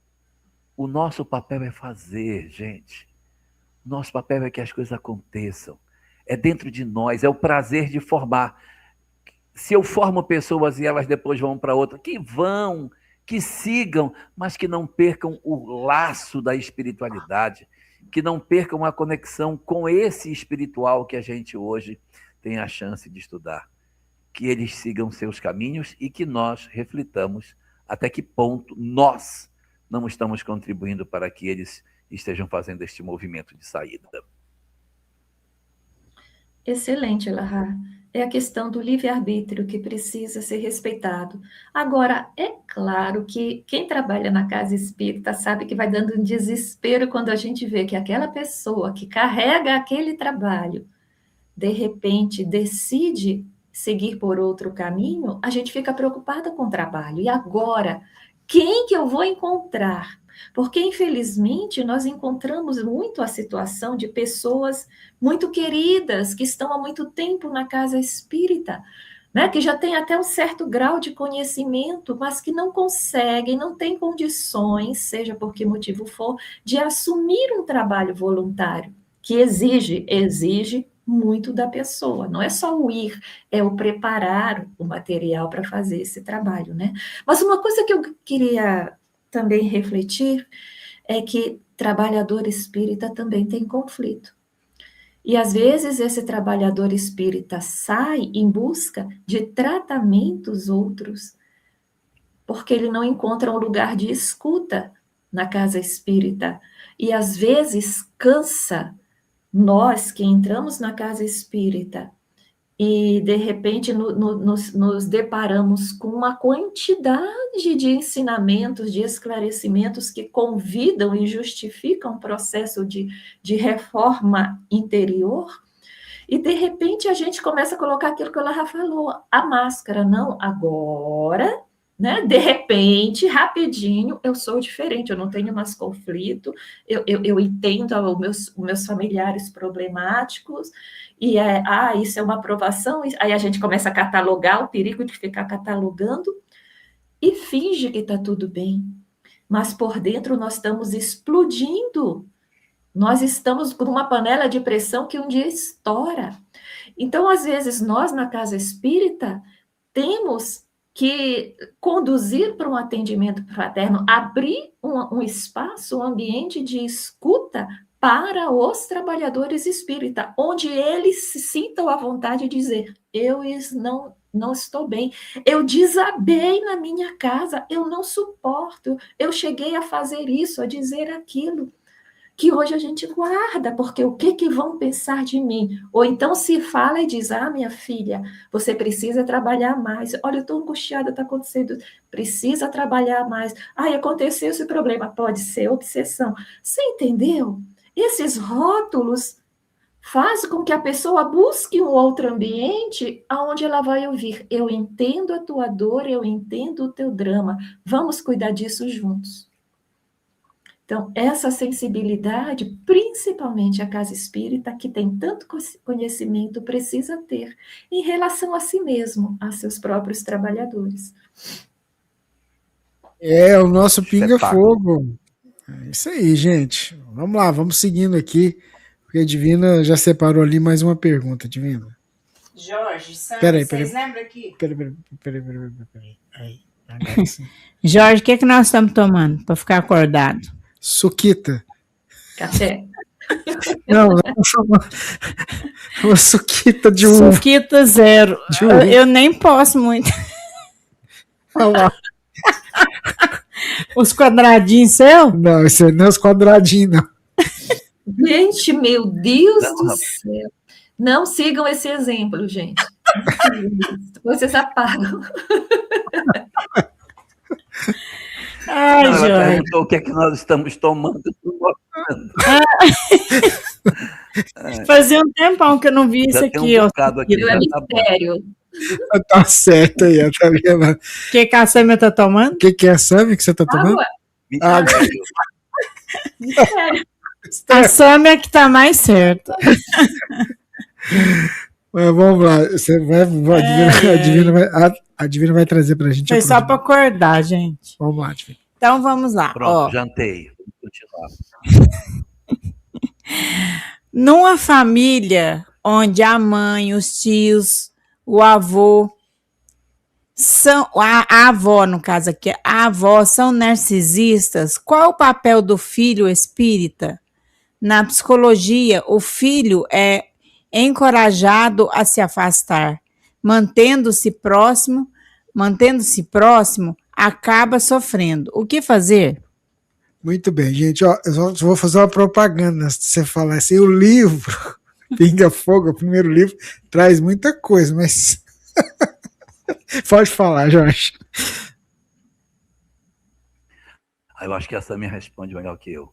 G: o nosso papel é fazer, gente. Nosso papel é que as coisas aconteçam. É dentro de nós, é o prazer de formar. Se eu formo pessoas e elas depois vão para outra, que vão, que sigam, mas que não percam o laço da espiritualidade, que não percam a conexão com esse espiritual que a gente hoje tem a chance de estudar. Que eles sigam seus caminhos e que nós reflitamos até que ponto nós não estamos contribuindo para que eles estejam fazendo este movimento de saída.
F: Excelente, Elahá. É a questão do livre-arbítrio que precisa ser respeitado. Agora, é claro que quem trabalha na casa espírita sabe que vai dando um desespero quando a gente vê que aquela pessoa que carrega aquele trabalho, de repente decide seguir por outro caminho, a gente fica preocupada com o trabalho. E agora, quem que eu vou encontrar? Porque, infelizmente, nós encontramos muito a situação de pessoas muito queridas, que estão há muito tempo na casa espírita, né, que já têm até um certo grau de conhecimento, mas que não conseguem, não têm condições, seja por que motivo for, de assumir um trabalho voluntário, que exige muito da pessoa. Não é só o ir, é o preparar o material para fazer esse trabalho, né? Mas uma coisa que eu queria também refletir é que trabalhador espírita também tem conflito. E às vezes esse trabalhador espírita sai em busca de tratamentos outros, porque ele não encontra um lugar de escuta na casa espírita. E às vezes cansa nós que entramos na casa espírita e, de repente, nos deparamos com uma quantidade de ensinamentos, de esclarecimentos que convidam e justificam um processo de reforma interior, e, de repente, a gente começa a colocar aquilo que o Lara falou, a máscara. Não, agora, né? De repente, rapidinho, eu sou diferente, eu não tenho mais conflito, eu entendo os meus familiares problemáticos, e isso é uma aprovação, aí a gente começa a catalogar, o perigo de ficar catalogando, e finge que está tudo bem, mas por dentro nós estamos explodindo, nós estamos com uma panela de pressão que um dia estoura. Então, às vezes, nós na casa espírita temos que conduzir para um atendimento fraterno, abrir um espaço, um ambiente de escuta para os trabalhadores espíritas, onde eles se sintam à vontade de dizer, eu não estou bem, eu desabei na minha casa, eu não suporto, eu cheguei a fazer isso, a dizer aquilo, que hoje a gente guarda, porque o que vão pensar de mim? Ou então se fala e diz, minha filha, você precisa trabalhar mais, olha, eu estou angustiada, está acontecendo, precisa trabalhar mais, aconteceu esse problema, pode ser obsessão, você entendeu? Esses rótulos fazem com que a pessoa busque um outro ambiente onde ela vai ouvir, eu entendo a tua dor, eu entendo o teu drama, vamos cuidar disso juntos. Então, essa sensibilidade, principalmente a casa espírita, que tem tanto conhecimento, precisa ter em relação a si mesmo, a seus próprios trabalhadores.
E: É o nosso pinga-fogo. É isso aí, gente. Vamos lá, vamos seguindo aqui, porque a Divina já separou ali mais uma pergunta, Divina.
A: Jorge,
E: Peraí.
A: vocês lembram aqui?
E: Peraí. Aí, agora sim.
A: Jorge, o que nós estamos tomando para ficar acordado?
E: Suquita.
F: Café.
E: Não, uma suquita de uva.
A: Suquita zero.
E: De uva.
A: Eu nem posso muito.
E: Olha lá.
A: Os quadradinhos seu?
E: Não, isso aí não é os quadradinhos, não.
F: Gente, meu Deus do céu. Não sigam esse exemplo, gente. Vocês apagam.
A: Ai,
G: ela
A: Jorge.
G: perguntou o que é que nós estamos tomando.
A: Fazia um tempão que eu não vi
G: Já
A: isso
G: tem
A: aqui.
G: um
A: Ó.
G: bocado aqui.
F: É mistério.
E: Tá certo aí, tá vendo?
A: O que a Sâmia tá tomando?
E: O que é a Sâmia que você tá tomando?
F: Água.
G: Mistério.
A: A Sâmia que tá mais certa.
E: Mas vamos lá, você vai, a Divina vai trazer pra gente.
A: Foi só para acordar, gente.
E: Vamos lá, Divina.
A: Então vamos lá.
G: Pronto, jantei. Vamos continuar.
A: Numa família onde a mãe, os tios, o avô são a avó, no caso aqui, a avó são narcisistas, qual o papel do filho espírita? Na psicologia, o filho é encorajado a se afastar, mantendo-se próximo, acaba sofrendo. O que fazer?
E: Muito bem, gente. Ó, eu só vou fazer uma propaganda antes de você falar assim. O livro Pinga Fogo, o primeiro livro, traz muita coisa, mas pode falar, Jorge.
G: Eu acho que essa me responde melhor que eu.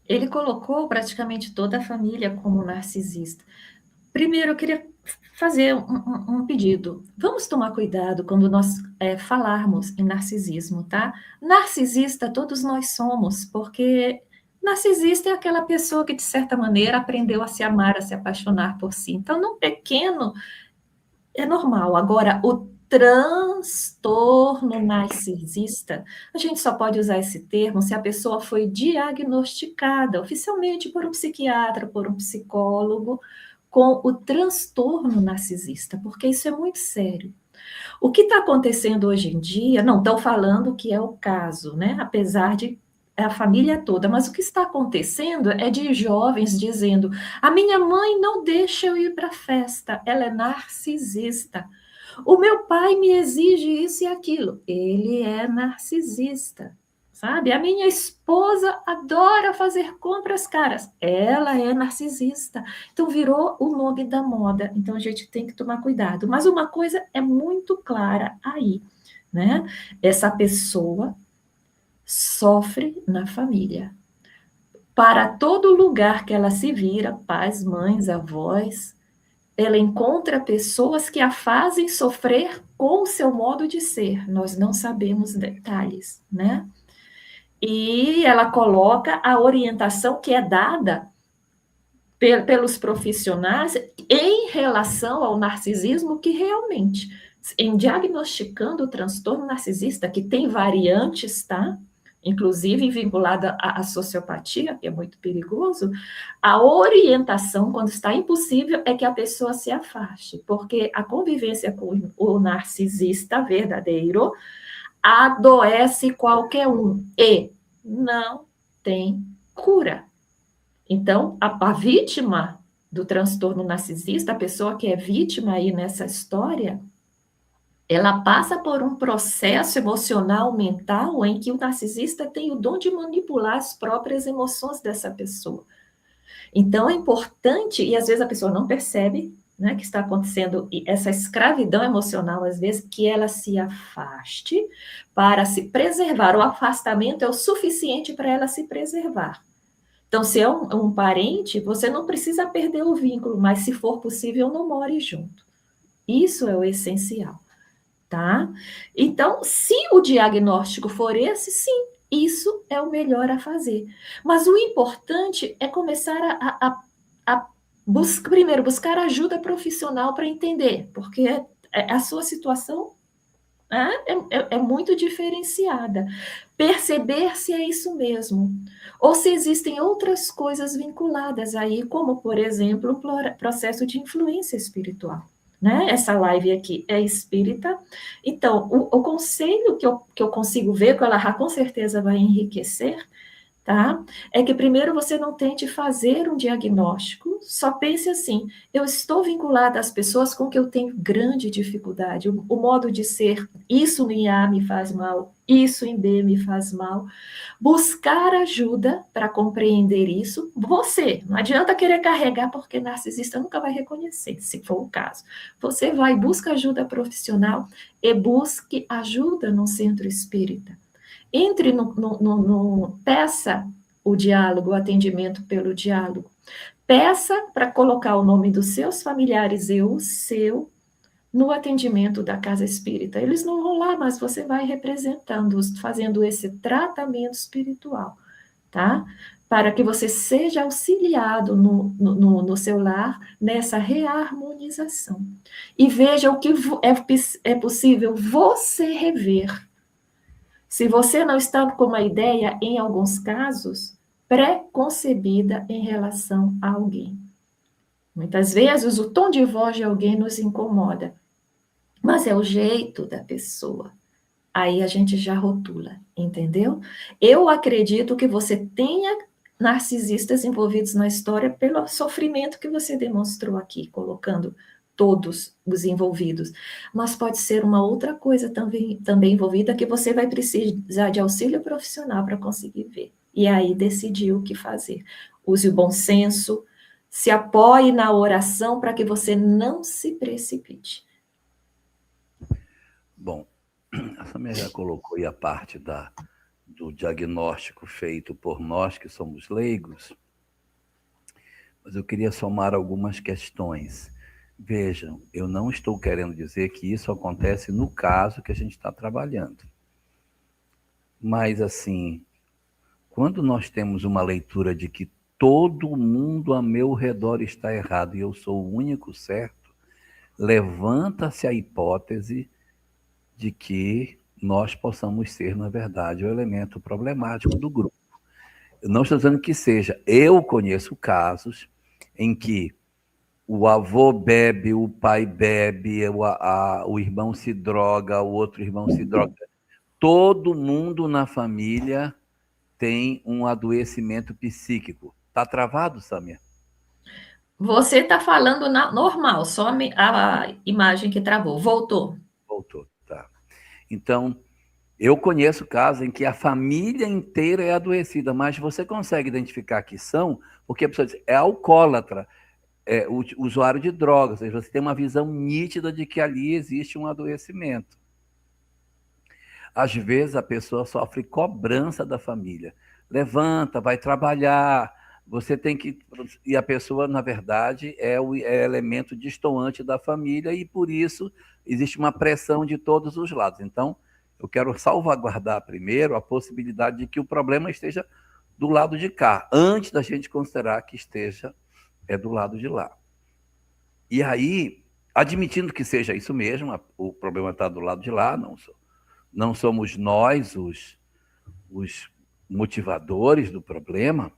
F: Ele colocou praticamente toda a família como narcisista. Primeiro, eu queria fazer um pedido. Vamos tomar cuidado quando nós falarmos em narcisismo, tá? Narcisista todos nós somos, porque narcisista é aquela pessoa que, de certa maneira, aprendeu a se amar, a se apaixonar por si. Então, num pequeno, é normal. Agora, o transtorno narcisista, a gente só pode usar esse termo se a pessoa foi diagnosticada oficialmente por um psiquiatra, por um psicólogo, com o transtorno narcisista, porque isso é muito sério. O que está acontecendo hoje em dia, não estou falando que é o caso, né? Apesar de a família toda, mas o que está acontecendo é de jovens dizendo: a minha mãe não deixa eu ir para a festa, ela é narcisista. O meu pai me exige isso e aquilo, ele é narcisista. Sabe? A minha esposa adora fazer compras caras. Ela é narcisista. Então, virou o nome da moda. Então, a gente tem que tomar cuidado. Mas uma coisa é muito clara aí, né? Essa pessoa sofre na família. Para todo lugar que ela se vira, pais, mães, avós, ela encontra pessoas que a fazem sofrer com o seu modo de ser. Nós não sabemos detalhes, né? E ela coloca a orientação que é dada pelos profissionais em relação ao narcisismo, que realmente, em diagnosticando o transtorno narcisista, que tem variantes, tá? Inclusive vinculada à sociopatia, que é muito perigoso, a orientação, quando está impossível, é que a pessoa se afaste, porque a convivência com o narcisista verdadeiro adoece qualquer um e não tem cura. Então, a vítima do transtorno narcisista, a pessoa que é vítima aí nessa história, ela passa por um processo emocional, mental, em que o narcisista tem o dom de manipular as próprias emoções dessa pessoa. Então, é importante, e às vezes a pessoa não percebe, né, que está acontecendo essa escravidão emocional, às vezes, que ela se afaste para se preservar. O afastamento é o suficiente para ela se preservar. Então, se é um parente, você não precisa perder o vínculo, mas se for possível, não more junto. Isso é o essencial, tá? Então, se o diagnóstico for esse, sim, isso é o melhor a fazer. Mas o importante é começar a primeiro, buscar ajuda profissional para entender, porque a sua situação é muito diferenciada. Perceber se é isso mesmo, ou se existem outras coisas vinculadas aí, como, por exemplo, o processo de influência espiritual. Né? Essa live aqui é espírita, então o conselho que eu consigo ver, que ela com certeza vai enriquecer, tá? É que primeiro você não tente fazer um diagnóstico, só pense assim: eu estou vinculada às pessoas com que eu tenho grande dificuldade, o modo de ser, isso em A me faz mal, isso em B me faz mal. Buscar ajuda para compreender isso, você, não adianta querer carregar, porque narcisista nunca vai reconhecer, se for o caso. Você vai, busca ajuda profissional e busque ajuda no centro espírita. Entre peça o diálogo, o atendimento pelo diálogo. Peça para colocar o nome dos seus familiares e o seu no atendimento da casa espírita. Eles não vão lá, mas você vai representando-os, fazendo esse tratamento espiritual, tá? Para que você seja auxiliado no seu lar nessa reharmonização. E veja o que é possível você rever. Se você não está com uma ideia, em alguns casos, pré-concebida em relação a alguém. Muitas vezes o tom de voz de alguém nos incomoda, mas é o jeito da pessoa. Aí a gente já rotula, entendeu? Eu acredito que você tenha narcisistas envolvidos na história pelo sofrimento que você demonstrou aqui, colocando todos os envolvidos, mas pode ser uma outra coisa também envolvida, que você vai precisar de auxílio profissional para conseguir ver. e aí decidir o que fazer. Use o bom senso, se apoie na oração para que você não se precipite.
G: Bom, a Samia já colocou aí a parte do diagnóstico feito por nós que somos leigos, mas eu queria somar algumas questões. Vejam, eu não estou querendo dizer que isso acontece no caso que a gente está trabalhando. Mas, assim, quando nós temos uma leitura de que todo mundo a meu redor está errado e eu sou o único certo, levanta-se a hipótese de que nós possamos ser, na verdade, o elemento problemático do grupo. Eu não estou dizendo que seja. Eu conheço casos em que o avô bebe, o pai bebe, o irmão se droga, o outro irmão se droga. Todo mundo na família tem um adoecimento psíquico. Está travado, Samia?
F: Você está falando normal, só a imagem que travou. Voltou.
G: Voltou, tá. Então, eu conheço casos em que a família inteira é adoecida, mas você consegue identificar que são, porque a pessoa diz, é alcoólatra, é usuário de drogas, ou seja, você tem uma visão nítida de que ali existe um adoecimento. Às vezes a pessoa sofre cobrança da família. Levanta, vai trabalhar, você tem que... E a pessoa, na verdade, é o elemento destoante da família e, por isso, existe uma pressão de todos os lados. Então, eu quero salvaguardar primeiro a possibilidade de que o problema esteja do lado de cá, antes da gente considerar que esteja do lado de lá. E aí, admitindo que seja isso mesmo, o problema está do lado de lá, não somos nós os motivadores do problema.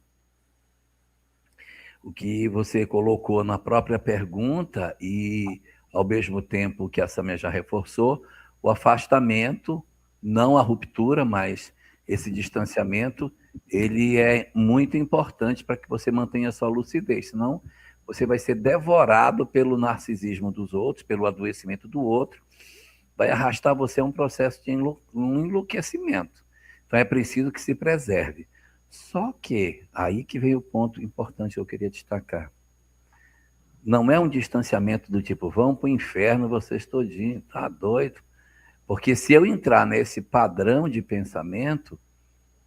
G: O que você colocou na própria pergunta e, ao mesmo tempo que a Samia já reforçou, o afastamento, não a ruptura, mas esse distanciamento, ele é muito importante para que você mantenha a sua lucidez, senão você vai ser devorado pelo narcisismo dos outros, pelo adoecimento do outro, vai arrastar você a um processo de um enlouquecimento. Então é preciso que se preserve. Só que, aí que vem o ponto importante que eu queria destacar. Não é um distanciamento do tipo, vão para o inferno vocês todinho, tá doido? Porque se eu entrar nesse padrão de pensamento,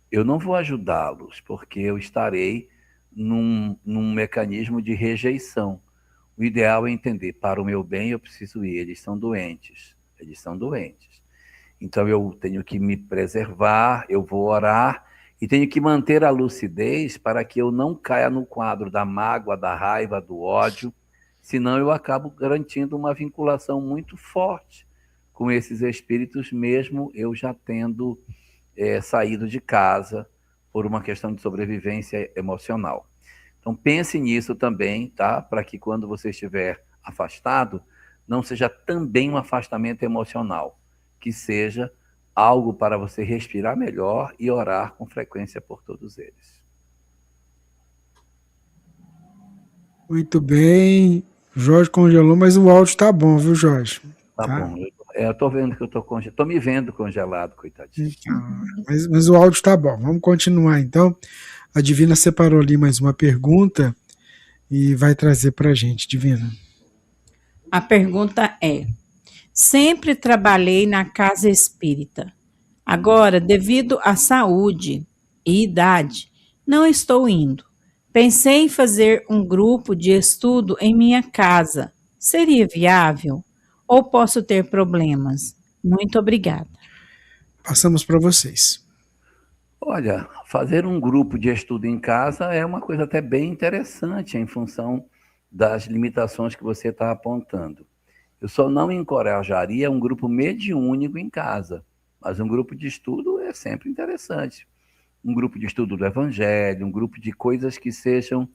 G: eu não vou ajudá-los, porque eu estarei num mecanismo de rejeição. O ideal é entender, para o meu bem eu preciso ir, eles são doentes. Então eu tenho que me preservar, eu vou orar e tenho que manter a lucidez para que eu não caia no quadro da mágoa, da raiva, do ódio, senão eu acabo garantindo uma vinculação muito forte com esses espíritos, mesmo eu já tendo saído de casa por uma questão de sobrevivência emocional. Então pense nisso também, tá? Para que quando você estiver afastado, não seja também um afastamento emocional, que seja algo para você respirar melhor e orar com frequência por todos eles.
E: Muito bem. O Jorge congelou, mas o áudio tá bom, viu, Jorge?
G: Tá bom. Eu tô vendo que eu tô me vendo congelado, coitadinho.
E: Mas o áudio tá bom. Vamos continuar, então. A Divina separou ali mais uma pergunta e vai trazer para a gente, Divina.
A: A pergunta é: sempre trabalhei na casa espírita. Agora, devido à saúde e idade, não estou indo. Pensei em fazer um grupo de estudo em minha casa. Seria viável? Ou posso ter problemas? Muito obrigada.
E: Passamos para vocês.
G: Olha, fazer um grupo de estudo em casa é uma coisa até bem interessante em função das limitações que você está apontando. Eu só não encorajaria um grupo mediúnico em casa, mas um grupo de estudo é sempre interessante. Um grupo de estudo do Evangelho, um grupo de coisas que sejam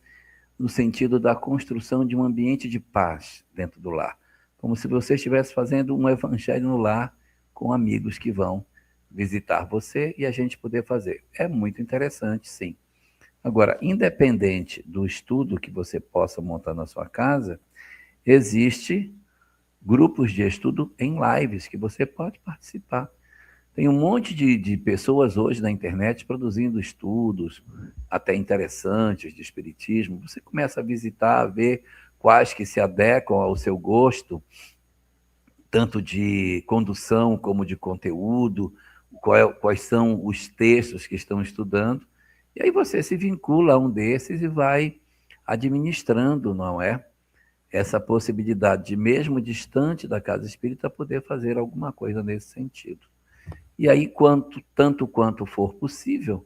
G: no sentido da construção de um ambiente de paz dentro do lar. Como se você estivesse fazendo um Evangelho no lar com amigos que vão visitar você e a gente poder fazer. É muito interessante, sim. Agora, independente do estudo que você possa montar na sua casa, existe grupos de estudo em lives que você pode participar. Tem um monte de pessoas hoje na internet produzindo estudos até interessantes de espiritismo. Você começa a visitar, a ver quais que se adequam ao seu gosto, tanto de condução como de conteúdo, quais são os textos que estão estudando. E aí você se vincula a um desses e vai administrando, não é? Essa possibilidade de, mesmo distante da casa espírita, poder fazer alguma coisa nesse sentido. E aí, tanto quanto for possível,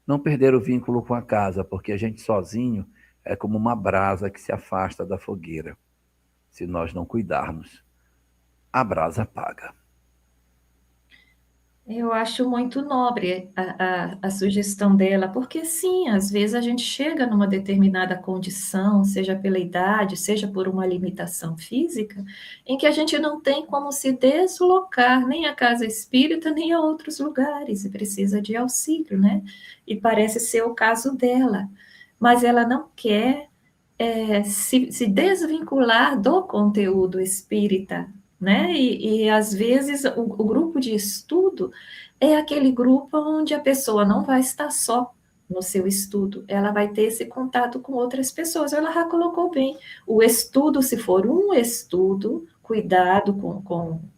G: não perder o vínculo com a casa, porque a gente sozinho é como uma brasa que se afasta da fogueira. Se nós não cuidarmos, a brasa apaga.
F: Eu acho muito nobre a sugestão dela, porque sim, às vezes a gente chega numa determinada condição, seja pela idade, seja por uma limitação física, em que a gente não tem como se deslocar nem à casa espírita, nem a outros lugares, e precisa de auxílio, né? E parece ser o caso dela. Mas ela não quer se desvincular do conteúdo espírita, né? E às vezes o grupo de estudo é aquele grupo onde a pessoa não vai estar só no seu estudo, ela vai ter esse contato com outras pessoas. Ela já colocou bem. O estudo, se for um estudo, cuidado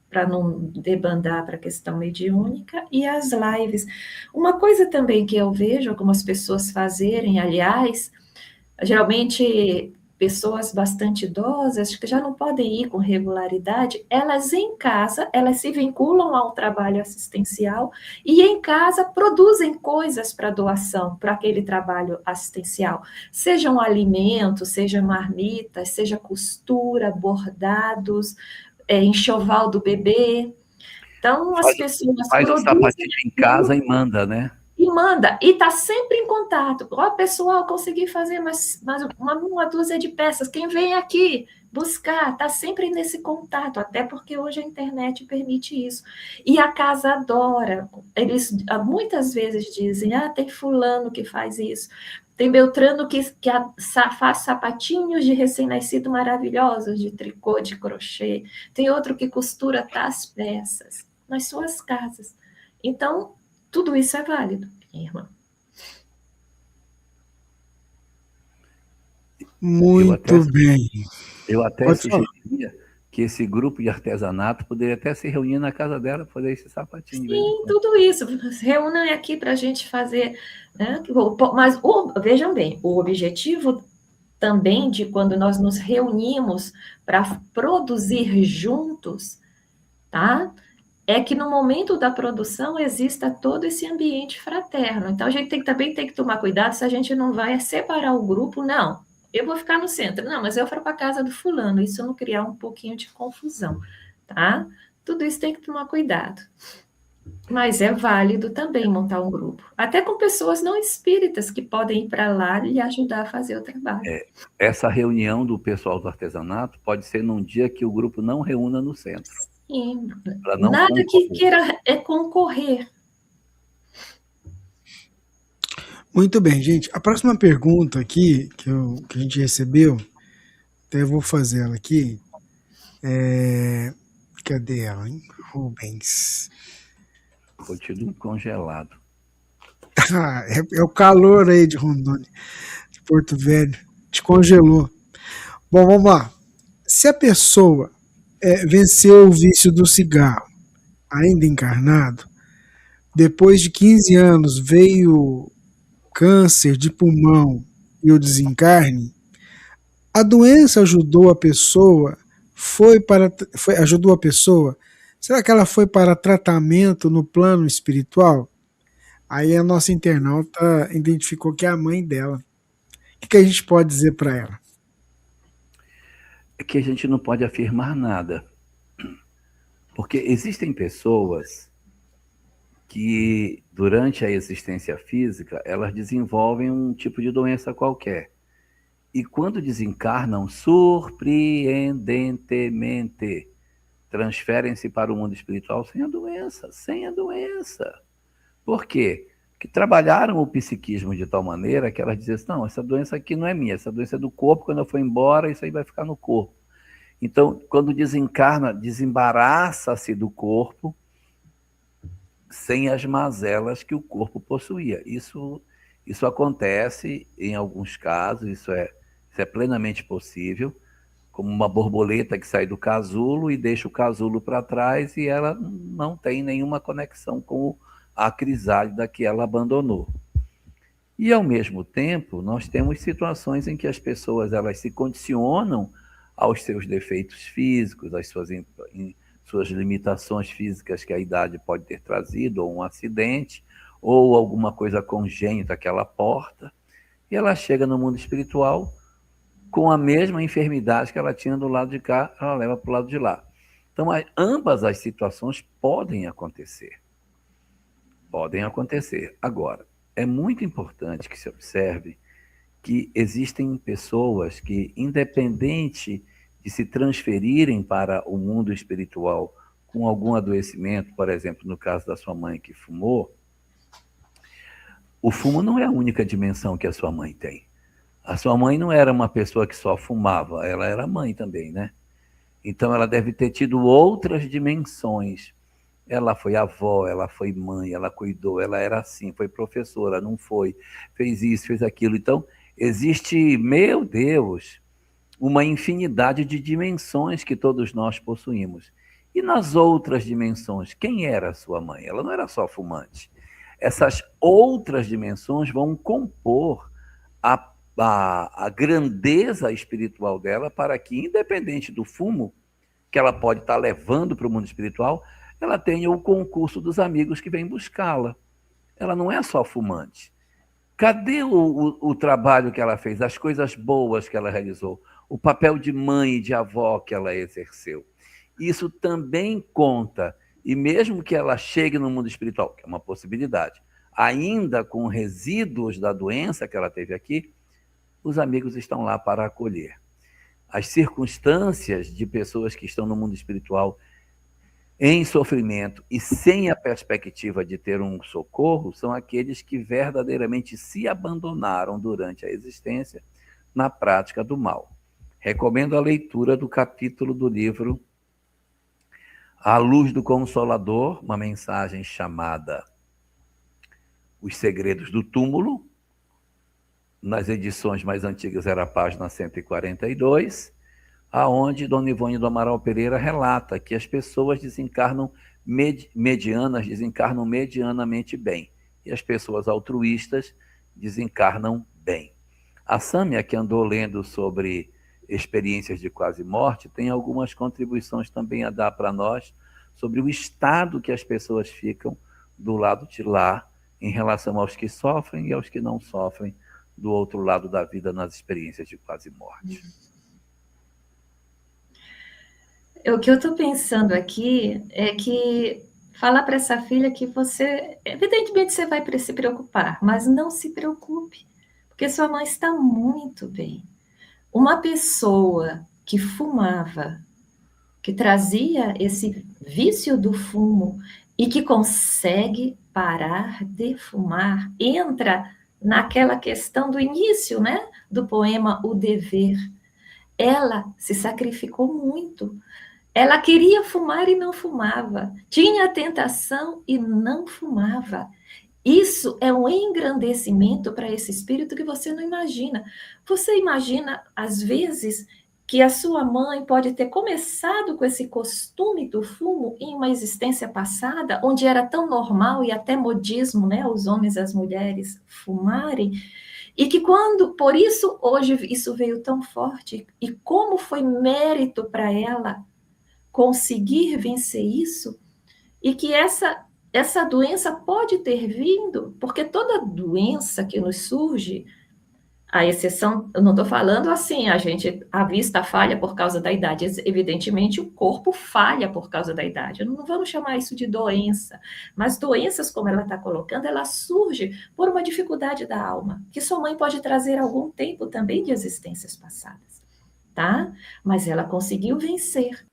F: para não debandar para a questão mediúnica, e as lives. Uma coisa também que eu vejo algumas pessoas fazerem, aliás, geralmente pessoas bastante idosas, que já não podem ir com regularidade, elas em casa, elas se vinculam ao trabalho assistencial e em casa produzem coisas para doação, para aquele trabalho assistencial. Sejam alimentos, seja marmitas, seja costura, bordados, enxoval do bebê. Então, as pessoas
G: faz o sapatinho em casa e manda, né?
F: E manda, e está sempre em contato. Ó, pessoal, consegui fazer mais uma dúzia de peças. Quem vem aqui buscar, está sempre nesse contato, até porque hoje a internet permite isso. E a casa adora. Eles muitas vezes dizem, tem fulano que faz isso. Tem Beltrano que faz sapatinhos de recém-nascido maravilhosos, de tricô, de crochê. Tem outro que costura tais peças nas suas casas. Então, tudo isso é válido, minha irmã.
E: Muito bem.
G: Eu até sugeria que esse grupo de artesanato poderia até se reunir na casa dela para fazer esse sapatinho.
F: Sim, tudo isso. Reúnem aqui para a gente fazer. Né? Mas vejam bem, o objetivo também de quando nós nos reunimos para produzir juntos, tá? É que no momento da produção exista todo esse ambiente fraterno. Então, a gente também tem que tomar cuidado se a gente não vai separar o grupo, não. Eu vou ficar no centro, não, mas eu vou para a casa do fulano, isso não criar um pouquinho de confusão, tá? Tudo isso tem que tomar cuidado. Mas é válido também montar um grupo, até com pessoas não espíritas que podem ir para lá e ajudar a fazer o trabalho.
G: Essa reunião do pessoal do artesanato pode ser num dia que o grupo não reúna no centro.
F: Sim, nada que queira concorrer.
E: Muito bem, gente. A próxima pergunta aqui que a gente recebeu, até eu vou fazer ela aqui. Cadê ela, hein? Rubens.
G: Continua congelado.
E: É o calor aí de Rondônia, de Porto Velho. Te congelou. Bom, vamos lá. Se a pessoa venceu o vício do cigarro, ainda encarnado, depois de 15 anos veio câncer de pulmão e o desencarne, a doença ajudou a pessoa, ajudou a pessoa, será que ela foi para tratamento no plano espiritual? Aí a nossa internauta identificou que é a mãe dela. O que a gente pode dizer para ela?
G: É que a gente não pode afirmar nada. Porque existem pessoas que, durante a existência física, elas desenvolvem um tipo de doença qualquer. E quando desencarnam, surpreendentemente, transferem-se para o mundo espiritual sem a doença. Por quê? Porque trabalharam o psiquismo de tal maneira que elas dizem assim, não, essa doença aqui não é minha, essa doença é do corpo, quando eu for embora, isso aí vai ficar no corpo. Então, quando desencarna, desembaraça-se do corpo sem as mazelas que o corpo possuía. Isso acontece em alguns casos, isso é plenamente possível, como uma borboleta que sai do casulo e deixa o casulo para trás e ela não tem nenhuma conexão com a crisálida que ela abandonou. E, ao mesmo tempo, nós temos situações em que as pessoas elas se condicionam aos seus defeitos físicos, às suas limitações físicas que a idade pode ter trazido, ou um acidente, ou alguma coisa congênita que ela porta, e ela chega no mundo espiritual com a mesma enfermidade que ela tinha do lado de cá, ela leva para o lado de lá. Então, ambas as situações podem acontecer. Podem acontecer. Agora, é muito importante que se observe que existem pessoas que, independente de se transferirem para o mundo espiritual com algum adoecimento, por exemplo, no caso da sua mãe que fumou, o fumo não é a única dimensão que a sua mãe tem. A sua mãe não era uma pessoa que só fumava, ela era mãe também, né? Então ela deve ter tido outras dimensões. Ela foi avó, ela foi mãe, ela cuidou, ela era assim, foi professora, não foi, fez isso, fez aquilo. Então, existe, meu Deus, uma infinidade de dimensões que todos nós possuímos. E nas outras dimensões, quem era a sua mãe? Ela não era só fumante. Essas outras dimensões vão compor a grandeza espiritual dela para que, independente do fumo que ela pode estar levando para o mundo espiritual, ela tenha o concurso dos amigos que vêm buscá-la. Ela não é só fumante. Cadê o trabalho que ela fez, as coisas boas que ela realizou, o papel de mãe e de avó que ela exerceu? Isso também conta. E mesmo que ela chegue no mundo espiritual, que é uma possibilidade, ainda com resíduos da doença que ela teve aqui, os amigos estão lá para acolher. As circunstâncias de pessoas que estão no mundo espiritual em sofrimento e sem a perspectiva de ter um socorro são aqueles que verdadeiramente se abandonaram durante a existência na prática do mal. Recomendo a leitura do capítulo do livro A Luz do Consolador, uma mensagem chamada Os Segredos do Túmulo. Nas edições mais antigas era a página 142, aonde Dona Ivone do Amaral Pereira relata que as pessoas desencarnam medianamente bem, e as pessoas altruístas desencarnam bem. A Sâmia, que andou lendo sobre experiências de quase morte, tem algumas contribuições também a dar para nós sobre o estado que as pessoas ficam do lado de lá em relação aos que sofrem e aos que não sofrem do outro lado da vida nas experiências de quase morte.
F: O que eu estou pensando aqui é que falar para essa filha que você, evidentemente você vai se preocupar, mas não se preocupe, porque sua mãe está muito bem. Uma pessoa que fumava, que trazia esse vício do fumo e que consegue parar de fumar, entra naquela questão do início, né, do poema O Dever. Ela se sacrificou muito. Ela queria fumar e não fumava. Tinha a tentação e não fumava. Isso é um engrandecimento para esse espírito que você não imagina. Você imagina, às vezes, que a sua mãe pode ter começado com esse costume do fumo em uma existência passada, onde era tão normal e até modismo, né, os homens e as mulheres fumarem, e que por isso hoje isso veio tão forte, e como foi mérito para ela conseguir vencer isso, e que essa doença pode ter vindo, porque toda doença que nos surge, a exceção, eu não estou falando assim, a vista falha por causa da idade, evidentemente o corpo falha por causa da idade, não vamos chamar isso de doença, mas doenças, como ela está colocando, ela surge por uma dificuldade da alma, que sua mãe pode trazer algum tempo também de existências passadas, tá? Mas ela conseguiu vencer.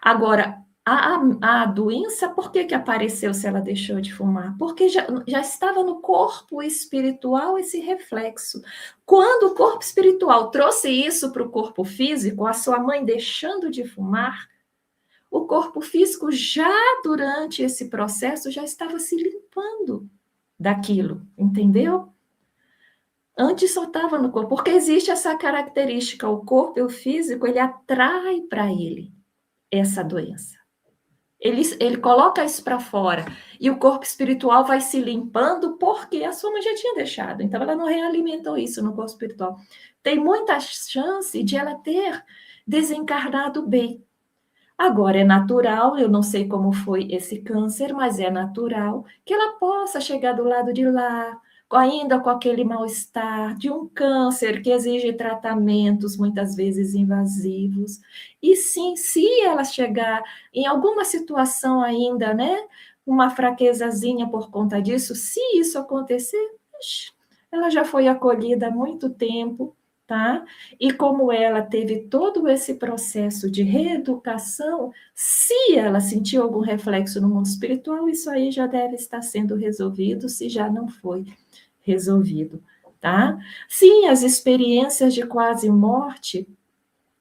F: Agora, a doença, por que apareceu se ela deixou de fumar? Porque já estava no corpo espiritual esse reflexo. Quando o corpo espiritual trouxe isso para o corpo físico, a sua mãe deixando de fumar, o corpo físico já durante esse processo já estava se limpando daquilo, entendeu? Antes só estava no corpo, porque existe essa característica, o corpo e o físico, ele atrai para ele essa doença. Ele coloca isso para fora, e o corpo espiritual vai se limpando porque a soma já tinha deixado, então ela não realimentou isso no corpo espiritual. Tem muita chance de ela ter desencarnado bem. Agora, é natural, eu não sei como foi esse câncer, mas é natural que ela possa chegar do lado de lá, ainda com aquele mal-estar de um câncer que exige tratamentos muitas vezes invasivos. E sim, se ela chegar em alguma situação ainda, né, uma fraquezazinha por conta disso, se isso acontecer, ela já foi acolhida há muito tempo, tá? E como ela teve todo esse processo de reeducação, se ela sentiu algum reflexo no mundo espiritual, isso aí já deve estar sendo resolvido, se já não foi resolvido, tá? Sim, as experiências de quase morte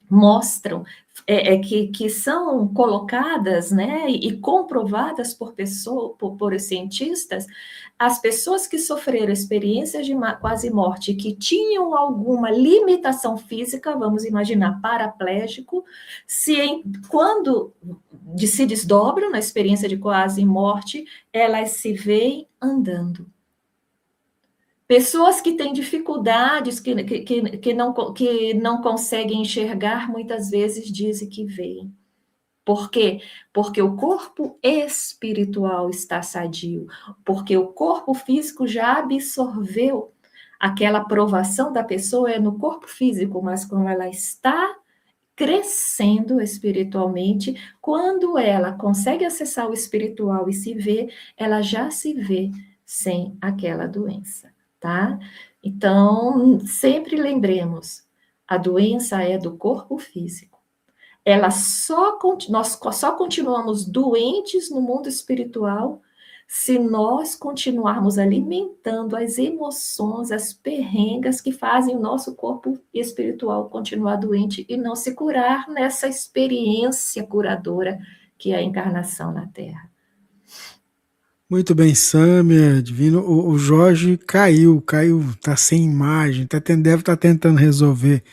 F: mostram que são colocadas, né, e comprovadas por cientistas, as pessoas que sofreram experiências de quase morte, que tinham alguma limitação física, vamos imaginar, paraplégico, quando se desdobram na experiência de quase morte, elas se veem andando. Pessoas que têm dificuldades, que não conseguem enxergar, muitas vezes dizem que veem. Por quê? Porque o corpo espiritual está sadio, porque o corpo físico já absorveu aquela provação da pessoa é no corpo físico, mas como ela está crescendo espiritualmente, quando ela consegue acessar o espiritual e se vê, ela já se vê sem aquela doença. Tá? Então, sempre lembremos, a doença é do corpo físico. Nós só continuamos doentes no mundo espiritual se nós continuarmos alimentando as emoções, as perrengas que fazem o nosso corpo espiritual continuar doente e não se curar nessa experiência curadora que é a encarnação na Terra.
E: Muito bem, Sâmia, Divino. O Jorge caiu, tá sem imagem, deve estar tentando resolver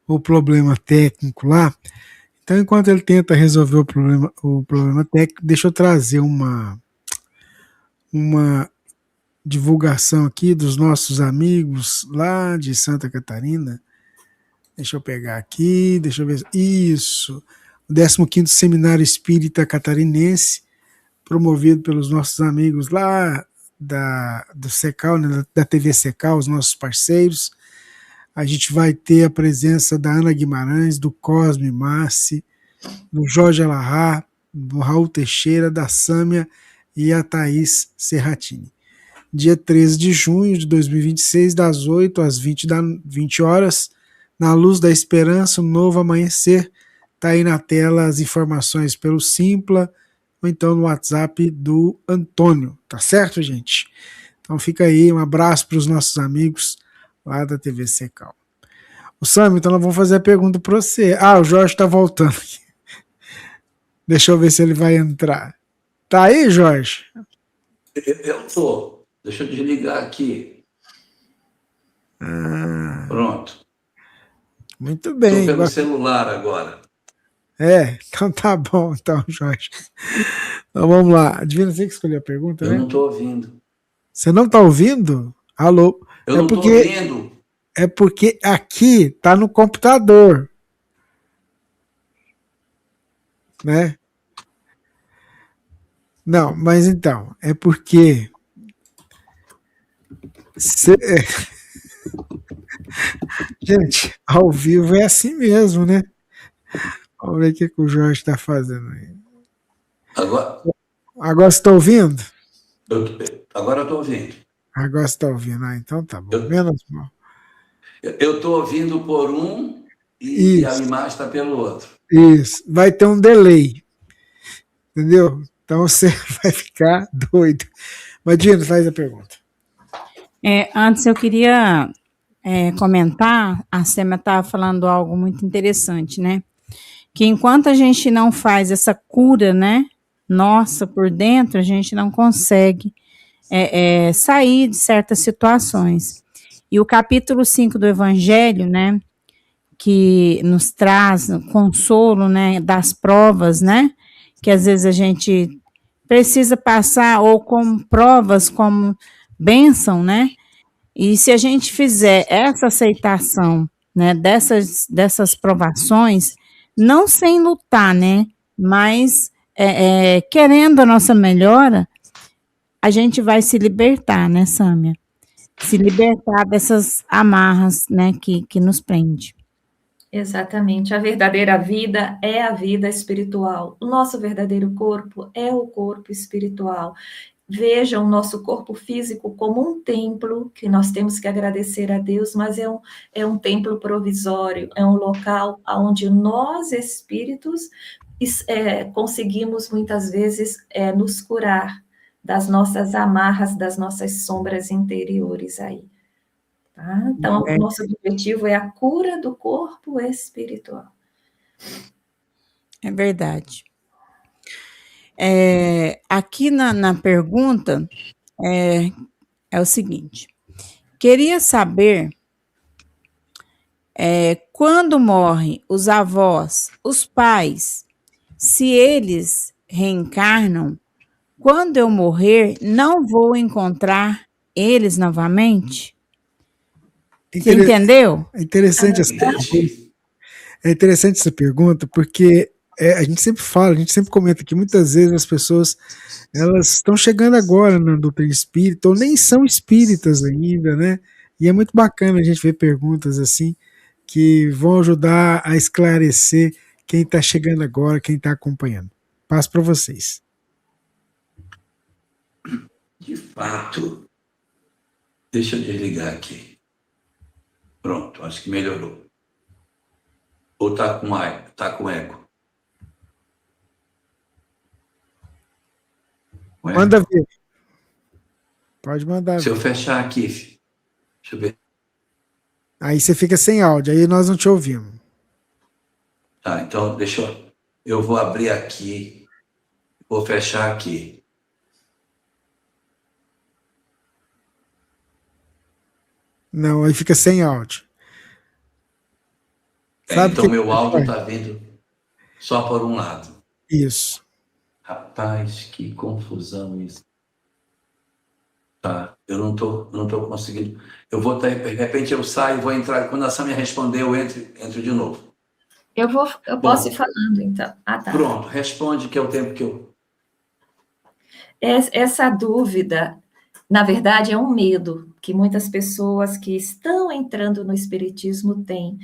E: o problema técnico lá. Então, enquanto ele tenta resolver o problema técnico, deixa eu trazer uma divulgação aqui dos nossos amigos lá de Santa Catarina. Deixa eu pegar aqui, deixa eu ver. Isso, o 15º Seminário Espírita Catarinense, promovido pelos nossos amigos lá do Secal, né, da TV Secal, os nossos parceiros. A gente vai ter a presença da Ana Guimarães, do Cosme Massi, do Jorge Alahá, do Raul Teixeira, da Sâmia e a Thaís Serratini. Dia 13 de junho de 2026, das 8 às 20 horas, na Luz da Esperança, um novo amanhecer. Está aí na tela as informações pelo Simpla, ou então no WhatsApp do Antônio, tá certo, gente? Então fica aí, um abraço para os nossos amigos lá da TV Secal. O Sam, então nós vamos fazer a pergunta para você. O Jorge está voltando aqui. Deixa eu ver se ele vai entrar. Tá aí, Jorge?
H: Eu tô. Deixa eu desligar aqui. Pronto.
E: Muito bem.
H: Estou pelo celular agora.
E: Então tá bom, então, Jorge. Então vamos lá. Divino, você que escolheu a pergunta, né?
H: Eu não estou ouvindo.
E: Você não está ouvindo? Alô?
H: Eu não estou ouvindo.
E: É porque aqui tá no computador. Né? Não, mas então, é porque gente, ao vivo é assim mesmo, né? Vamos ver o que o Jorge está fazendo aí.
H: Agora
E: você está ouvindo?
H: Agora eu estou ouvindo.
E: Agora você está ouvindo. Então tá bom. Menos mal.
H: Eu estou ouvindo por um e a imagem está pelo outro.
E: Isso. Vai ter um delay. Entendeu? Então você vai ficar doido. Mas, Dino, faz a pergunta.
A: Antes eu queria comentar, a Sêmia estava falando algo muito interessante, né? que enquanto a gente não faz essa cura, né, nossa, por dentro, a gente não consegue sair de certas situações. E o capítulo 5 do Evangelho, né, que nos traz consolo, né, das provas, né, que às vezes a gente precisa passar, ou como provas, como bênção, né, e se a gente fizer essa aceitação, né, dessas provações, não sem lutar, né, mas querendo a nossa melhora, a gente vai se libertar, né, Sâmia? Se libertar dessas amarras, né, que nos prende.
F: Exatamente. A verdadeira vida é a vida espiritual. O nosso verdadeiro corpo é o corpo espiritual. Veja o nosso corpo físico como um templo, que nós temos que agradecer a Deus, mas é um templo provisório, é um local onde nós, espíritos, conseguimos muitas vezes nos curar das nossas amarras, das nossas sombras interiores aí. Tá? Então, o nosso objetivo é a cura do corpo espiritual.
A: É verdade. Aqui na pergunta é o seguinte: queria saber quando morrem os avós, os pais, se eles reencarnam, quando eu morrer, não vou encontrar eles novamente? Você entendeu?
E: É interessante essa pergunta, porque a gente sempre fala, a gente sempre comenta que muitas vezes as pessoas elas estão chegando agora na doutrina espírita, ou nem são espíritas ainda, né? E é muito bacana a gente ver perguntas assim, que vão ajudar a esclarecer quem está chegando agora, quem está acompanhando. Passo para vocês.
H: De fato, deixa eu desligar aqui. Pronto, acho que melhorou. Ou tá com eco?
E: Manda ver. Pode mandar.
H: Se eu fechar aqui, deixa eu ver.
E: Aí você fica sem áudio, aí nós não te ouvimos.
H: Tá, então eu vou abrir aqui, vou fechar aqui.
E: Não, aí fica sem áudio.
H: Então meu áudio tá vindo só por um lado.
E: Isso.
H: Rapaz, que confusão isso. Tá, eu não tô conseguindo. Eu vou de repente eu saio, vou entrar, quando a Sâmia responder, eu entro de novo.
F: Eu posso ir falando, então. Ah, tá.
H: Pronto, responde, que é o tempo que eu...
F: Essa dúvida, na verdade, é um medo que muitas pessoas que estão entrando no espiritismo têm.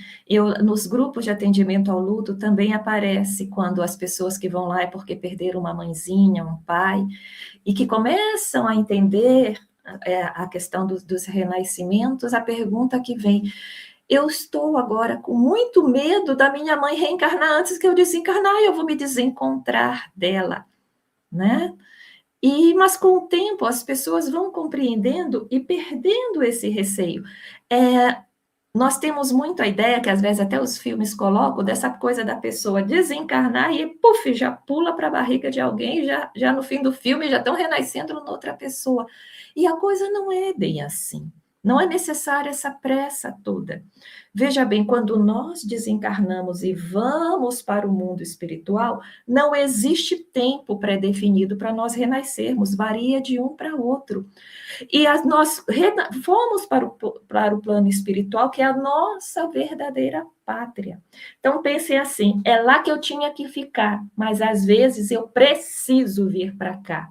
F: Nos grupos de atendimento ao luto também aparece quando as pessoas que vão lá é porque perderam uma mãezinha, um pai, e que começam a entender a questão dos renascimentos, a pergunta que vem: eu estou agora com muito medo da minha mãe reencarnar antes que eu desencarnar, e eu vou me desencontrar dela, né? Mas com o tempo as pessoas vão compreendendo e perdendo esse receio. Nós temos muito a ideia, que às vezes até os filmes colocam, dessa coisa da pessoa desencarnar e, puf, já pula para a barriga de alguém, já no fim do filme já estão renascendo noutra pessoa. E a coisa não é bem assim. Não é necessária essa pressa toda. Veja bem, quando nós desencarnamos e vamos para o mundo espiritual, não existe tempo pré-definido para nós renascermos, varia de um para outro. E nós fomos para o plano espiritual, que é a nossa verdadeira pátria. Então, pensem assim, é lá que eu tinha que ficar, mas às vezes eu preciso vir para cá.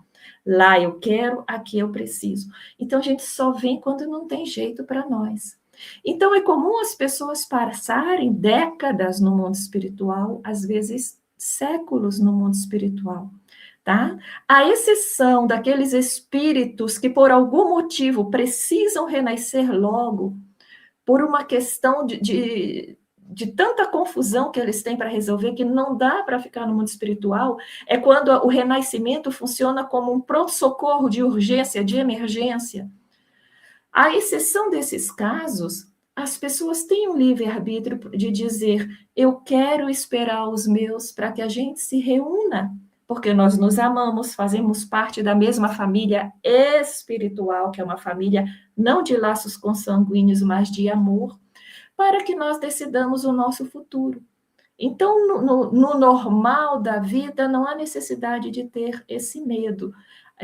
F: Lá eu quero, aqui eu preciso. Então, a gente só vem quando não tem jeito para nós. Então, é comum as pessoas passarem décadas no mundo espiritual, às vezes séculos no mundo espiritual, tá? À exceção daqueles espíritos que, por algum motivo, precisam renascer logo, por uma questão de tanta confusão que eles têm para resolver, que não dá para ficar no mundo espiritual, é quando o renascimento funciona como um pronto-socorro de urgência, de emergência. À exceção desses casos, as pessoas têm um livre-arbítrio de dizer, eu quero esperar os meus para que a gente se reúna, porque nós nos amamos, fazemos parte da mesma família espiritual, que é uma família não de laços consanguíneos, mas de amor, para que nós decidamos o nosso futuro. Então, no normal da vida, não há necessidade de ter esse medo.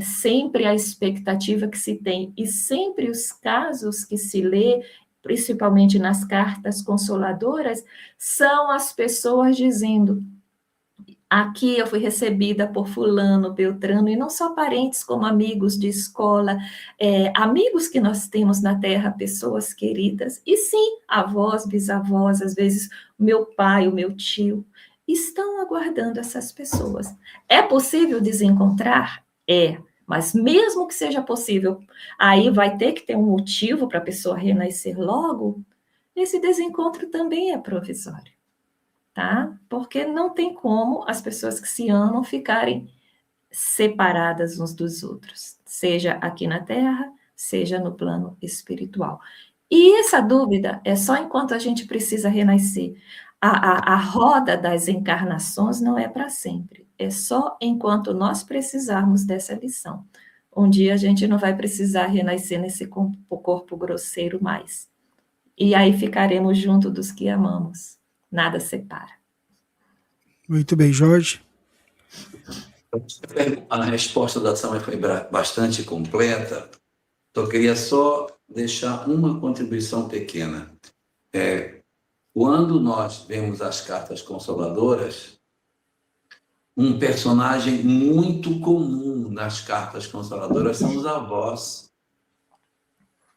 F: Sempre a expectativa que se tem, e sempre os casos que se lê, principalmente nas cartas consoladoras, são as pessoas dizendo: aqui eu fui recebida por fulano, Beltrano, e não só parentes, como amigos de escola, amigos que nós temos na Terra, pessoas queridas, e sim, avós, bisavós, às vezes o meu pai, o meu tio, estão aguardando essas pessoas. É possível desencontrar? É, mas mesmo que seja possível, aí vai ter que ter um motivo para a pessoa renascer logo, esse desencontro também é provisório. Tá? Porque não tem como as pessoas que se amam ficarem separadas uns dos outros, seja aqui na Terra, seja no plano espiritual. E essa dúvida é só enquanto a gente precisa renascer. A roda das encarnações não é para sempre, é só enquanto nós precisarmos dessa lição. Um dia a gente não vai precisar renascer nesse corpo grosseiro mais. E aí ficaremos junto dos que amamos. Nada separa.
E: Muito bem, Jorge.
H: A resposta da Samia foi bastante completa. Então, eu queria só deixar uma contribuição pequena. Quando nós vemos as cartas consoladoras, um personagem muito comum nas cartas consoladoras são os avós.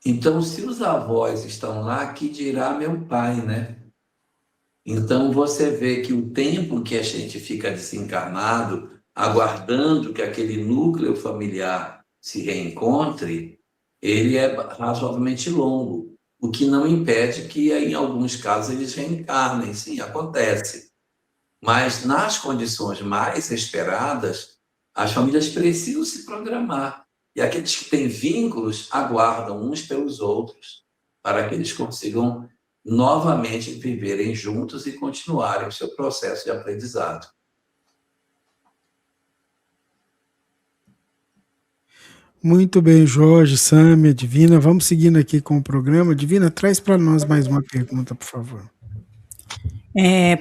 H: Então, se os avós estão lá, que dirá meu pai, né? Então, você vê que o tempo que a gente fica desencarnado, aguardando que aquele núcleo familiar se reencontre, ele é razoavelmente longo, o que não impede que, em alguns casos, eles reencarnem. Sim, acontece. Mas, nas condições mais esperadas, as famílias precisam se programar. E aqueles que têm vínculos aguardam uns pelos outros para que eles consigam novamente viverem juntos e continuarem o seu processo de aprendizado.
E: Muito bem, Jorge, Sâmia, Divina. Vamos seguindo aqui com o programa. Divina, traz para nós mais uma pergunta, por favor.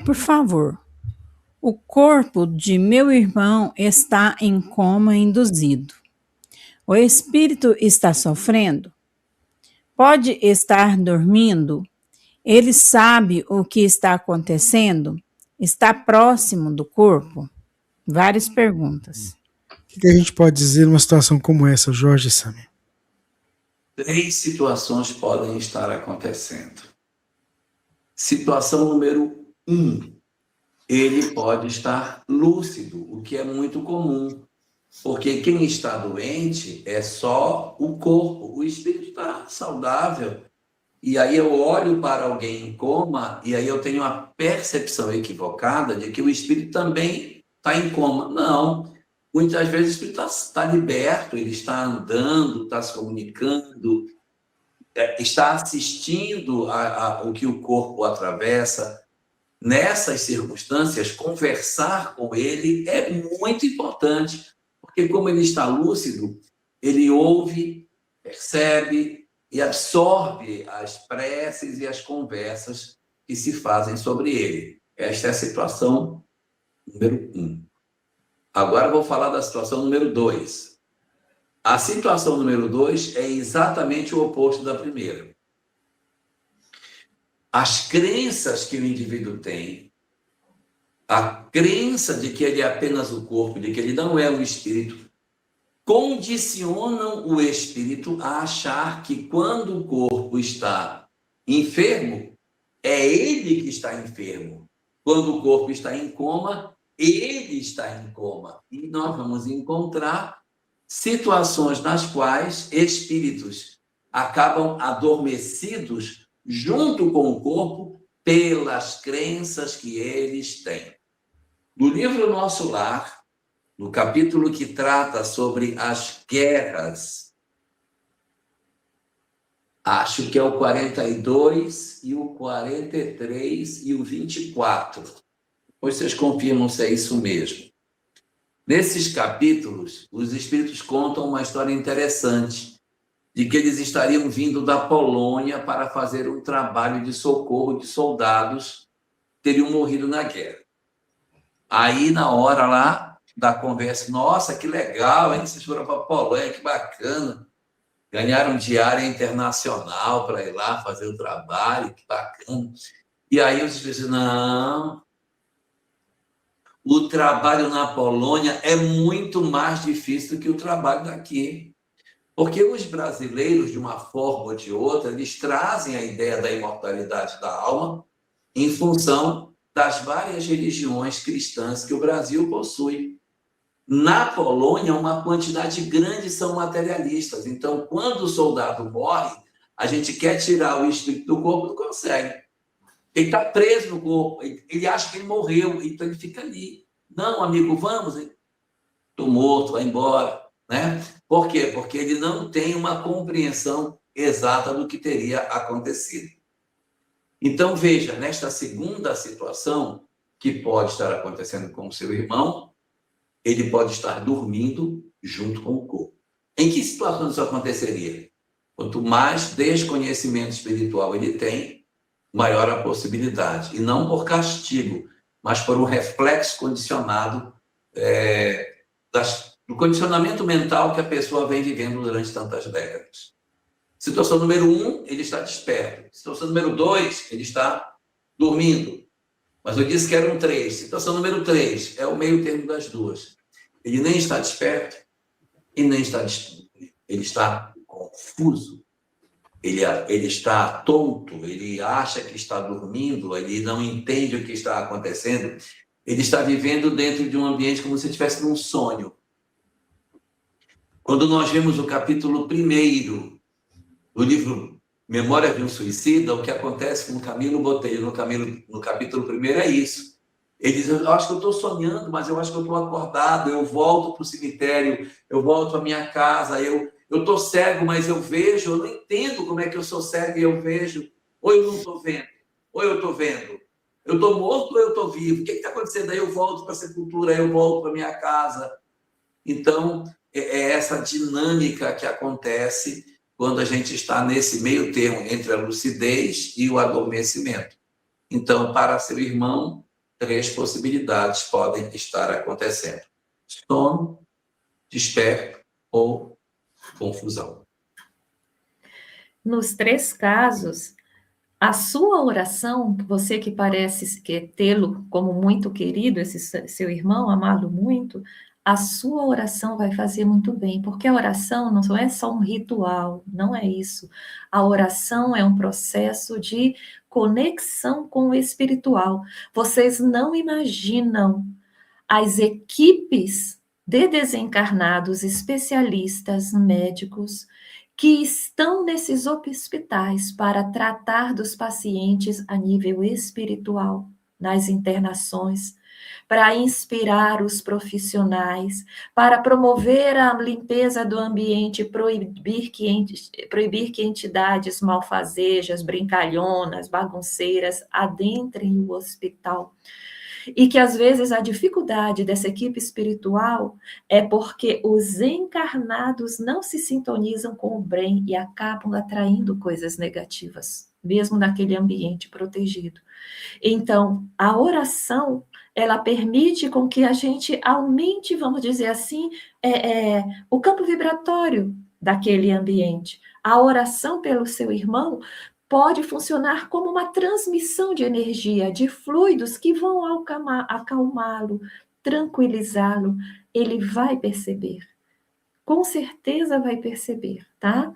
A: Por favor, o corpo de meu irmão está em coma induzido. O espírito está sofrendo? Pode estar dormindo? Ele sabe o que está acontecendo? Está próximo do corpo? Várias perguntas.
E: O que a gente pode dizer numa situação como essa, Jorge e Sâmia?
H: 3 situações podem estar acontecendo. Situação número 1. Ele pode estar lúcido, o que é muito comum. Porque quem está doente é só o corpo, o espírito está saudável. E aí eu olho para alguém em coma e aí eu tenho a percepção equivocada de que o espírito também está em coma. Não, muitas vezes o espírito está liberto, ele está andando, está se comunicando, está assistindo o que o corpo atravessa. Nessas circunstâncias, conversar com ele é muito importante. Porque como ele está lúcido, ele ouve, percebe e absorve as preces e as conversas que se fazem sobre ele. Esta é a situação número 1. Agora vou falar da situação número 2. A situação número 2 é exatamente o oposto da primeira. As crenças que o indivíduo tem, a crença de que ele é apenas o corpo, de que ele não é o espírito, condicionam o espírito a achar que quando o corpo está enfermo, é ele que está enfermo. Quando o corpo está em coma, ele está em coma. E nós vamos encontrar situações nas quais espíritos acabam adormecidos junto com o corpo pelas crenças que eles têm. No livro Nosso Lar, no capítulo que trata sobre as guerras Acho que é o 42 e o 43 e o 24. Depois vocês confirmam se é isso mesmo. Nesses capítulos, os espíritos contam uma história interessante de que eles estariam vindo da Polônia para fazer um trabalho de socorro de soldados que teriam morrido na guerra. Aí, na hora lá da conversa, nossa, que legal, hein? Vocês foram para a Polônia, que bacana. Ganharam diária internacional para ir lá fazer o trabalho, que bacana. E aí os espíritos dizem, não, o trabalho na Polônia é muito mais difícil do que o trabalho daqui. Porque os brasileiros, de uma forma ou de outra, eles trazem a ideia da imortalidade da alma em função das várias religiões cristãs que o Brasil possui. Na Polônia, uma quantidade grande são materialistas. Então, quando o soldado morre, a gente quer tirar o espírito do corpo, não consegue. Ele está preso no corpo, ele acha que ele morreu, então ele fica ali. Não, amigo, vamos. Estou morto, vai embora. Né? Por quê? Porque ele não tem uma compreensão exata do que teria acontecido. Então, veja, nesta segunda situação que pode estar acontecendo com o seu irmão, ele pode estar dormindo junto com o corpo. Em que situação isso aconteceria? Quanto mais desconhecimento espiritual ele tem, maior a possibilidade. E não por castigo, mas por um reflexo condicionado do condicionamento mental que a pessoa vem vivendo durante tantas décadas. Situação número 1, ele está desperto. Situação número 2, ele está dormindo. Mas eu disse que eram 3. Situação número 3 é o meio termo das duas. Ele nem está desperto e nem está disponível. Ele está confuso. Ele está tonto. Ele acha que está dormindo. Ele não entende o que está acontecendo. Ele está vivendo dentro de um ambiente como se estivesse num sonho. Quando nós vemos o capítulo 1 do livro Memória de um Suicida, o que acontece com o Camilo Botelho no capítulo 1 é isso. Ele diz, eu acho que eu estou sonhando, mas eu acho que eu estou acordado, eu volto para o cemitério, eu volto para a minha casa, eu estou cego, mas eu vejo, eu não entendo como é que eu sou cego e eu vejo, ou eu não estou vendo, ou eu estou vendo. Eu estou morto ou eu estou vivo? O que está acontecendo? Aí eu volto para a sepultura, aí eu volto para a minha casa. Então, é essa dinâmica que acontece quando a gente está nesse meio termo entre a lucidez e o adormecimento. Então, para seu irmão, 3 possibilidades podem estar acontecendo: sono, desperto ou confusão.
F: Nos 3 casos, a sua oração, você que parece tê-lo como muito querido, esse seu irmão, amá-lo muito, a sua oração vai fazer muito bem, porque a oração não é só um ritual, não é isso. A oração é um processo de conexão com o espiritual. Vocês não imaginam as equipes de desencarnados, especialistas, médicos, que estão nesses hospitais para tratar dos pacientes a nível espiritual, nas internações, para inspirar os profissionais, para promover a limpeza do ambiente, proibir que entidades malfazejas, brincalhonas, bagunceiras adentrem o hospital. E que, às vezes, a dificuldade dessa equipe espiritual é porque os encarnados não se sintonizam com o bem e acabam atraindo coisas negativas, mesmo naquele ambiente protegido. Então, a oração, ela permite com que a gente aumente, vamos dizer assim, o campo vibratório daquele ambiente. A oração pelo seu irmão pode funcionar como uma transmissão de energia, de fluidos que vão acalmá-lo, tranquilizá-lo. Ele vai perceber. Com certeza vai perceber, tá?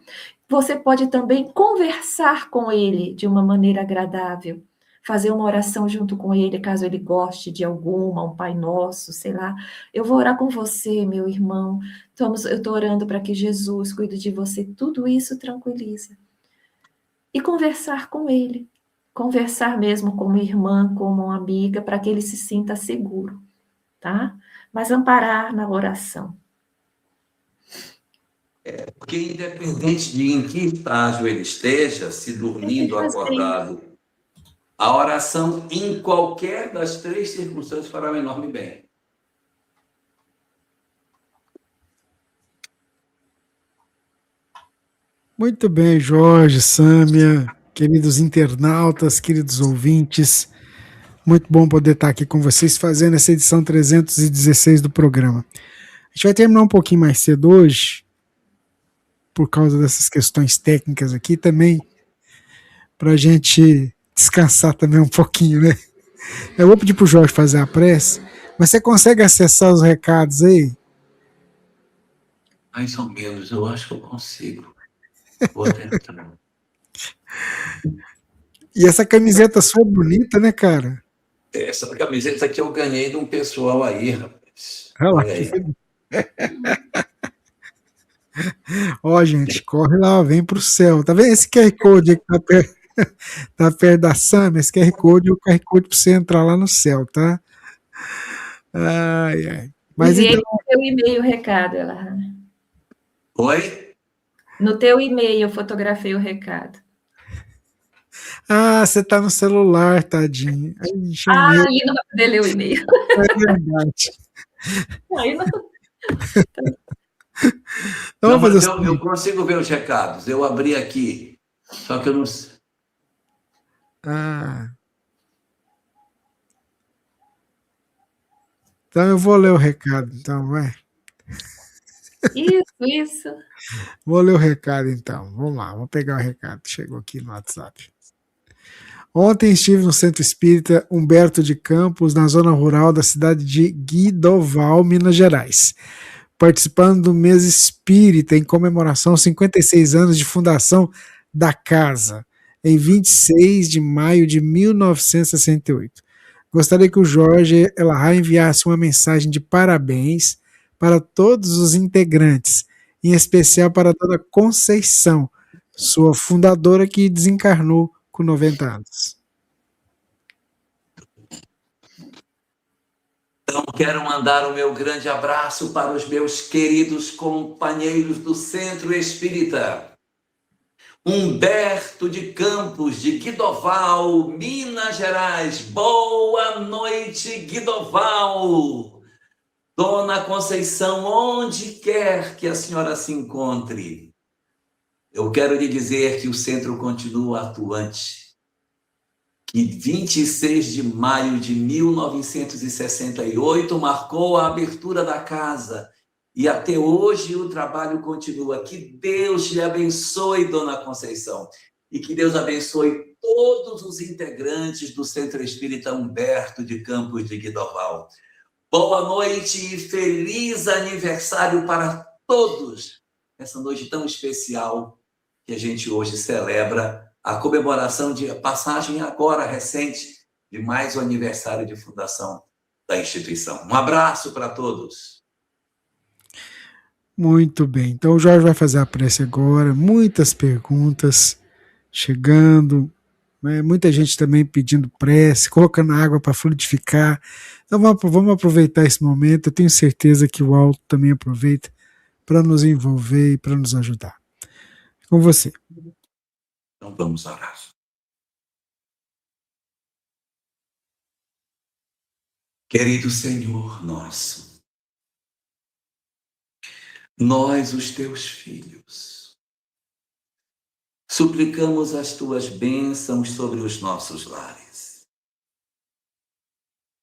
F: Você pode também conversar com ele de uma maneira agradável. Fazer uma oração junto com ele, caso ele goste de alguma, um Pai Nosso, sei lá. Eu vou orar com você, meu irmão. Eu estou orando para que Jesus cuide de você. Tudo isso tranquiliza. E conversar com ele. Conversar mesmo como irmã, como uma amiga, para que ele se sinta seguro, tá? Mas amparar na oração.
H: Porque independente de em que estágio ele esteja, se dormindo ou acordado, a oração em qualquer das 3 circunstâncias fará um enorme bem.
E: Muito bem, Jorge, Sâmia, queridos internautas, queridos ouvintes. Muito bom poder estar aqui com vocês fazendo essa edição 316 do programa. A gente vai terminar um pouquinho mais cedo hoje, por causa dessas questões técnicas aqui também, para a gente descansar também um pouquinho, né? Eu vou pedir para o Jorge fazer a prece, mas você consegue acessar os recados aí?
H: Mais ou menos, eu acho que eu consigo. Vou tentar.
E: E essa camiseta sua é bonita, né, cara?
H: Essa camiseta aqui eu ganhei de um pessoal aí, rapaz.
E: Olha lá,
H: Olha aí.
E: Ó, gente, corre lá, vem pro céu. Tá vendo esse QR Code aí que tá perto da Sam? Esse QR Code é o QR Code pra você entrar lá no céu, tá? Ai, ai. Mas
F: Enviei
E: então,
F: no teu e-mail o recado, Elahá.
H: Oi?
F: No teu e-mail eu fotografei o recado.
E: você tá no celular, tadinho. Ai,
F: Aí não vai poder ler o e-mail.
E: é verdade.
F: Aí não.
E: Então,
H: Não,
E: vamos
H: mas
E: fazer
H: eu consigo ver os recados. Eu abri aqui. Só que eu não sei.
E: Então eu vou ler o recado, então, vai.
F: Isso.
E: Vou ler o recado, então. Vamos lá, vou pegar o recado que chegou aqui no WhatsApp. Ontem estive no Centro Espírita Humberto de Campos, na zona rural da cidade de Guidoval, Minas Gerais, participando do mês espírita em comemoração aos 56 anos de fundação da casa, em 26 de maio de 1968. Gostaria que o Jorge Elahá enviasse uma mensagem de parabéns para todos os integrantes, em especial para a dona Conceição, sua fundadora que desencarnou com 90 anos.
H: Então, quero mandar o meu grande abraço para os meus queridos companheiros do Centro Espírita. Humberto de Campos, de Guidoval, Minas Gerais. Boa noite, Guidoval. Dona Conceição, onde quer que a senhora se encontre, eu quero lhe dizer que o centro continua atuante. Que 26 de maio de 1968 marcou a abertura da casa. E até hoje o trabalho continua. Que Deus lhe abençoe, Dona Conceição. E que Deus abençoe todos os integrantes do Centro Espírita Humberto de Campos de Guidoval. Boa noite e feliz aniversário para todos. Essa noite tão especial que a gente hoje celebra a comemoração de passagem agora recente de mais um aniversário de fundação da instituição. Um abraço para todos.
E: Muito bem. Então o Jorge vai fazer a prece agora. Muitas perguntas chegando, né? Muita gente também pedindo prece, colocando água para fluidificar. Então vamos aproveitar esse momento. Eu tenho certeza que o alto também aproveita para nos envolver e para nos ajudar. Com você.
H: Então vamos orar. Querido Senhor nosso, nós, os teus filhos, suplicamos as tuas bênçãos sobre os nossos lares,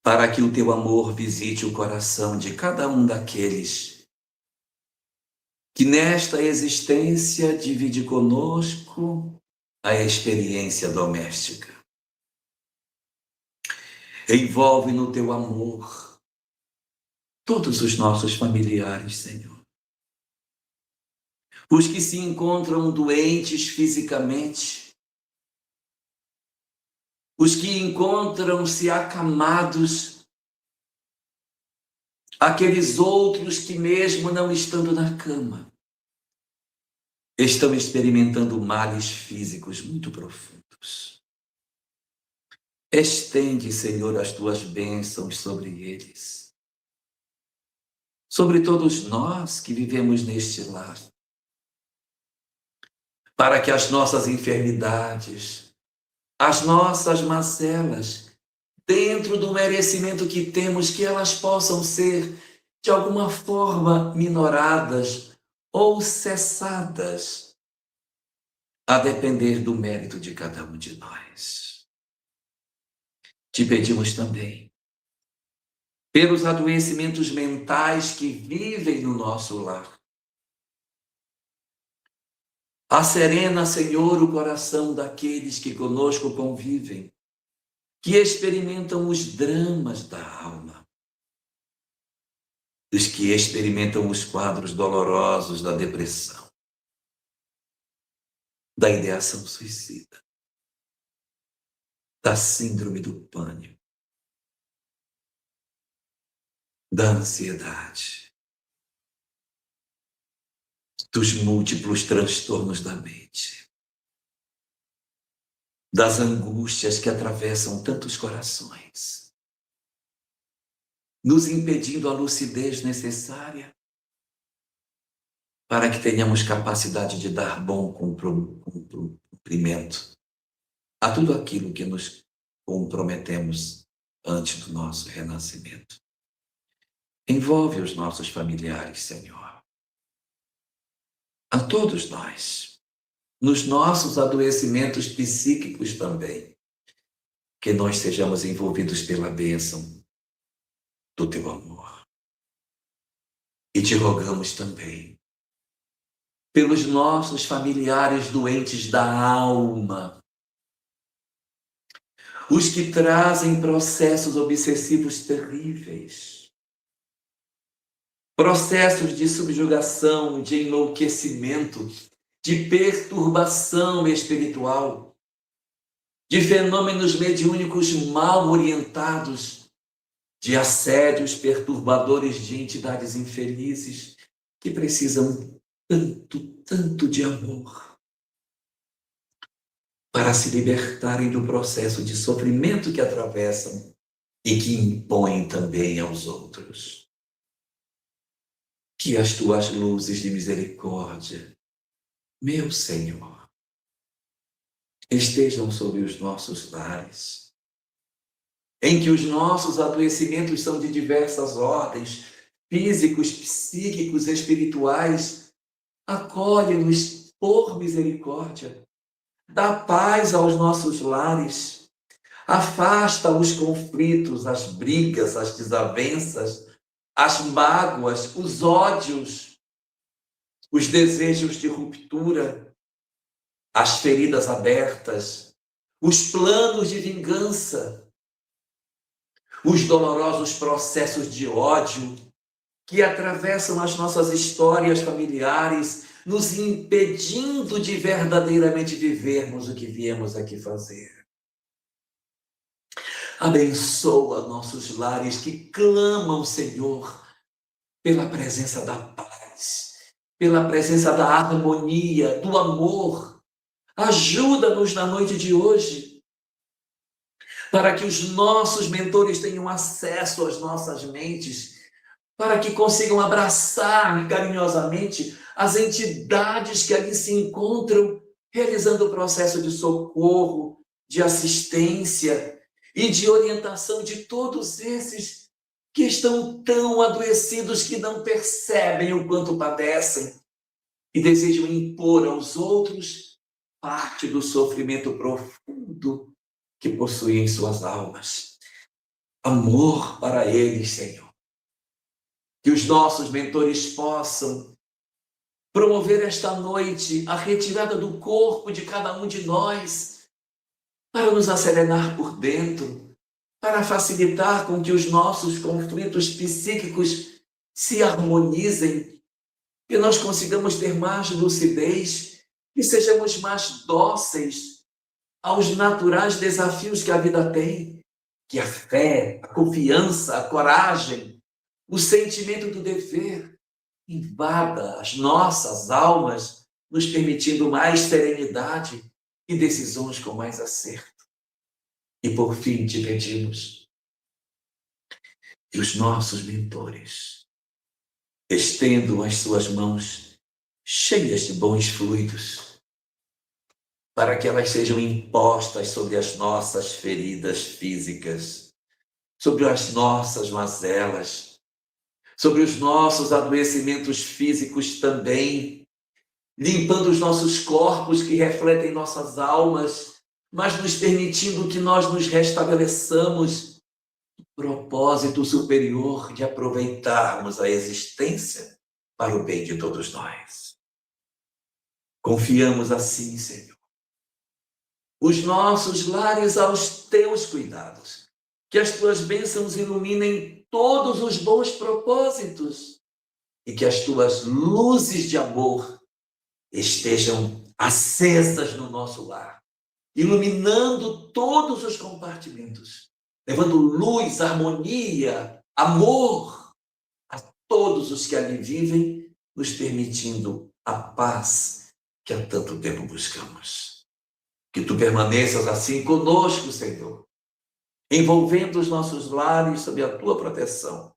H: para que o teu amor visite o coração de cada um daqueles que nesta existência divide conosco a experiência doméstica. Envolve no teu amor todos os nossos familiares, Senhor. Os que se encontram doentes fisicamente, os que encontram-se acamados, aqueles outros que mesmo não estando na cama, estão experimentando males físicos muito profundos. Estende, Senhor, as tuas bênçãos sobre eles, sobre todos nós que vivemos neste lar, para que as nossas enfermidades, as nossas mazelas, dentro do merecimento que temos, que elas possam ser, de alguma forma, minoradas ou cessadas, a depender do mérito de cada um de nós. Te pedimos também, pelos adoecimentos mentais que vivem no nosso lar. Acerena, Senhor, o coração daqueles que conosco convivem, que experimentam os dramas da alma, dos que experimentam os quadros dolorosos da depressão, da ideação suicida, da síndrome do pânico, da ansiedade, dos múltiplos transtornos da mente, das angústias que atravessam tantos corações, nos impedindo a lucidez necessária para que tenhamos capacidade de dar bom cumprimento a tudo aquilo que nos comprometemos antes do nosso renascimento. Envolve os nossos familiares, Senhor. A todos nós, nos nossos adoecimentos psíquicos também, que nós sejamos envolvidos pela bênção do teu amor. E te rogamos também pelos nossos familiares doentes da alma, os que trazem processos obsessivos terríveis, processos de subjugação, de enlouquecimento, de perturbação espiritual, de fenômenos mediúnicos mal orientados, de assédios perturbadores de entidades infelizes que precisam tanto de amor para se libertarem do processo de sofrimento que atravessam e que impõem também aos outros. Que as tuas luzes de misericórdia, meu Senhor, estejam sobre os nossos lares, em que os nossos adoecimentos são de diversas ordens, físicos, psíquicos, espirituais. Acolhe-nos por misericórdia, dá paz aos nossos lares, afasta os conflitos, as brigas, as desavenças, as mágoas, os ódios, os desejos de ruptura, as feridas abertas, os planos de vingança, os dolorosos processos de ódio que atravessam as nossas histórias familiares, nos impedindo de verdadeiramente vivermos o que viemos aqui fazer. Abençoa nossos lares que clamam, Senhor, pela presença da paz, pela presença da harmonia, do amor. Ajuda-nos na noite de hoje, para que os nossos mentores tenham acesso às nossas mentes, para que consigam abraçar carinhosamente as entidades que ali se encontram, realizando o processo de socorro, de assistência e de orientação de todos esses que estão tão adoecidos que não percebem o quanto padecem e desejam impor aos outros parte do sofrimento profundo que possuem em suas almas. Amor para eles, Senhor. Que os nossos mentores possam promover esta noite a retirada do corpo de cada um de nós, para nos acerenar por dentro, para facilitar com que os nossos conflitos psíquicos se harmonizem, que nós consigamos ter mais lucidez e sejamos mais dóceis aos naturais desafios que a vida tem, que a fé, a confiança, a coragem, o sentimento do dever invada as nossas almas, nos permitindo mais serenidade e decisões com mais acerto. E por fim te pedimos que os nossos mentores estendam as suas mãos cheias de bons fluidos para que elas sejam impostas sobre as nossas feridas físicas, sobre as nossas mazelas, sobre os nossos adoecimentos físicos também, limpando os nossos corpos que refletem nossas almas, mas nos permitindo que nós nos restabeleçamos no propósito superior de aproveitarmos a existência para o bem de todos nós. Confiamos assim, Senhor, os nossos lares aos teus cuidados, que as tuas bênçãos iluminem todos os bons propósitos e que as tuas luzes de amor estejam acesas no nosso lar, iluminando todos os compartimentos, levando luz, harmonia, amor a todos os que ali vivem, nos permitindo a paz que há tanto tempo buscamos. Que tu permaneças assim conosco, Senhor, envolvendo os nossos lares sob a tua proteção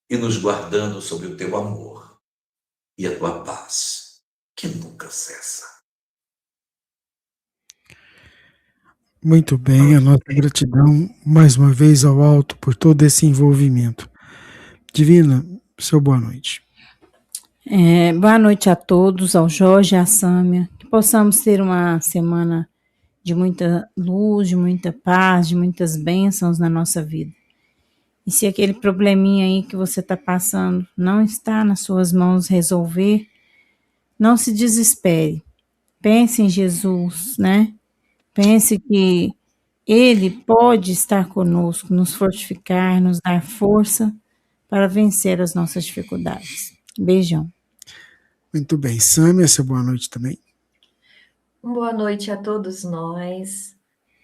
H: e nos guardando sob o teu amor e a tua paz, que nunca cessa.
E: Muito bem, a nossa gratidão mais uma vez ao alto por todo esse envolvimento. Divina, seu boa noite.
A: Boa noite a todos, ao Jorge e à Sâmia, que possamos ter uma semana de muita luz, de muita paz, de muitas bênçãos na nossa vida. E se aquele probleminha aí que você está passando não está nas suas mãos resolver, não se desespere. Pense em Jesus, né? Pense que Ele pode estar conosco, nos fortificar, nos dar força para vencer as nossas dificuldades. Beijão.
E: Muito bem. Sâmia, seu boa noite também.
F: Boa noite a todos nós.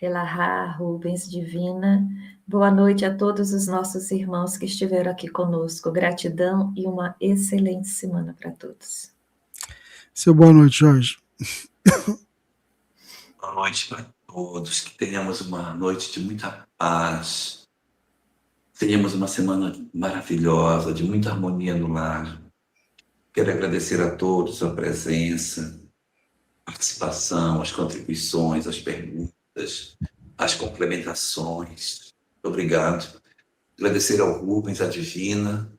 F: Elahá, Rubens, Divina. Boa noite a todos os nossos irmãos que estiveram aqui conosco. Gratidão e uma excelente semana para todos.
E: Seu boa noite, Jorge.
H: Boa noite para todos, que tenhamos uma noite de muita paz, tenhamos uma semana maravilhosa, de muita harmonia no lar. Quero agradecer a todos a presença, a participação, as contribuições, as perguntas, as complementações. Obrigado. Agradecer ao Rubens, à Divina,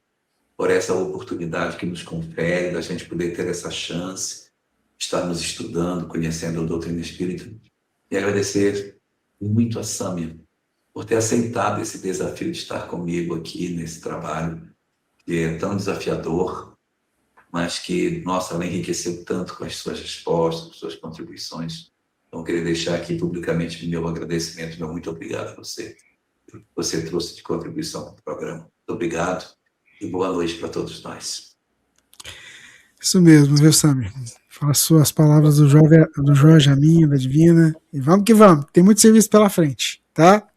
H: por essa oportunidade que nos confere, da gente poder ter essa chance, estarmos estudando, conhecendo a doutrina espírita. E agradecer muito a Sâmia por ter aceitado esse desafio de estar comigo aqui nesse trabalho, que é tão desafiador, mas que, nossa, ela enriqueceu tanto com as suas respostas, com suas contribuições. Então, queria deixar aqui publicamente meu agradecimento, meu muito obrigado a você. Você trouxe de contribuição para o programa. Muito obrigado e boa noite para todos nós.
E: Isso mesmo, viu, Sâmia? Faço as palavras do Jorge, a minha, da Divina, e vamos que vamos, tem muito serviço pela frente, tá?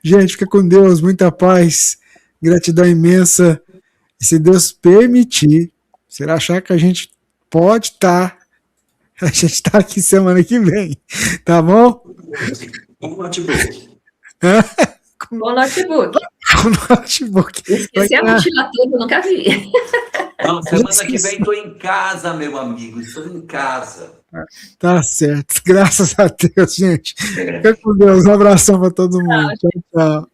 E: Gente, fica com Deus, muita paz, gratidão imensa, e se Deus permitir, você achar que a gente pode estar, a gente está aqui semana que vem, tá bom?
H: Com notebook.
F: Com notebook.
E: Com notebook.
F: Esqueci a mochila toda, nunca vi.
H: Não, semana que vem estou em casa, meu amigo, estou em casa.
E: Tá certo, graças a Deus, gente. Fica com Deus, um abração para todo mundo. Tchau, tchau.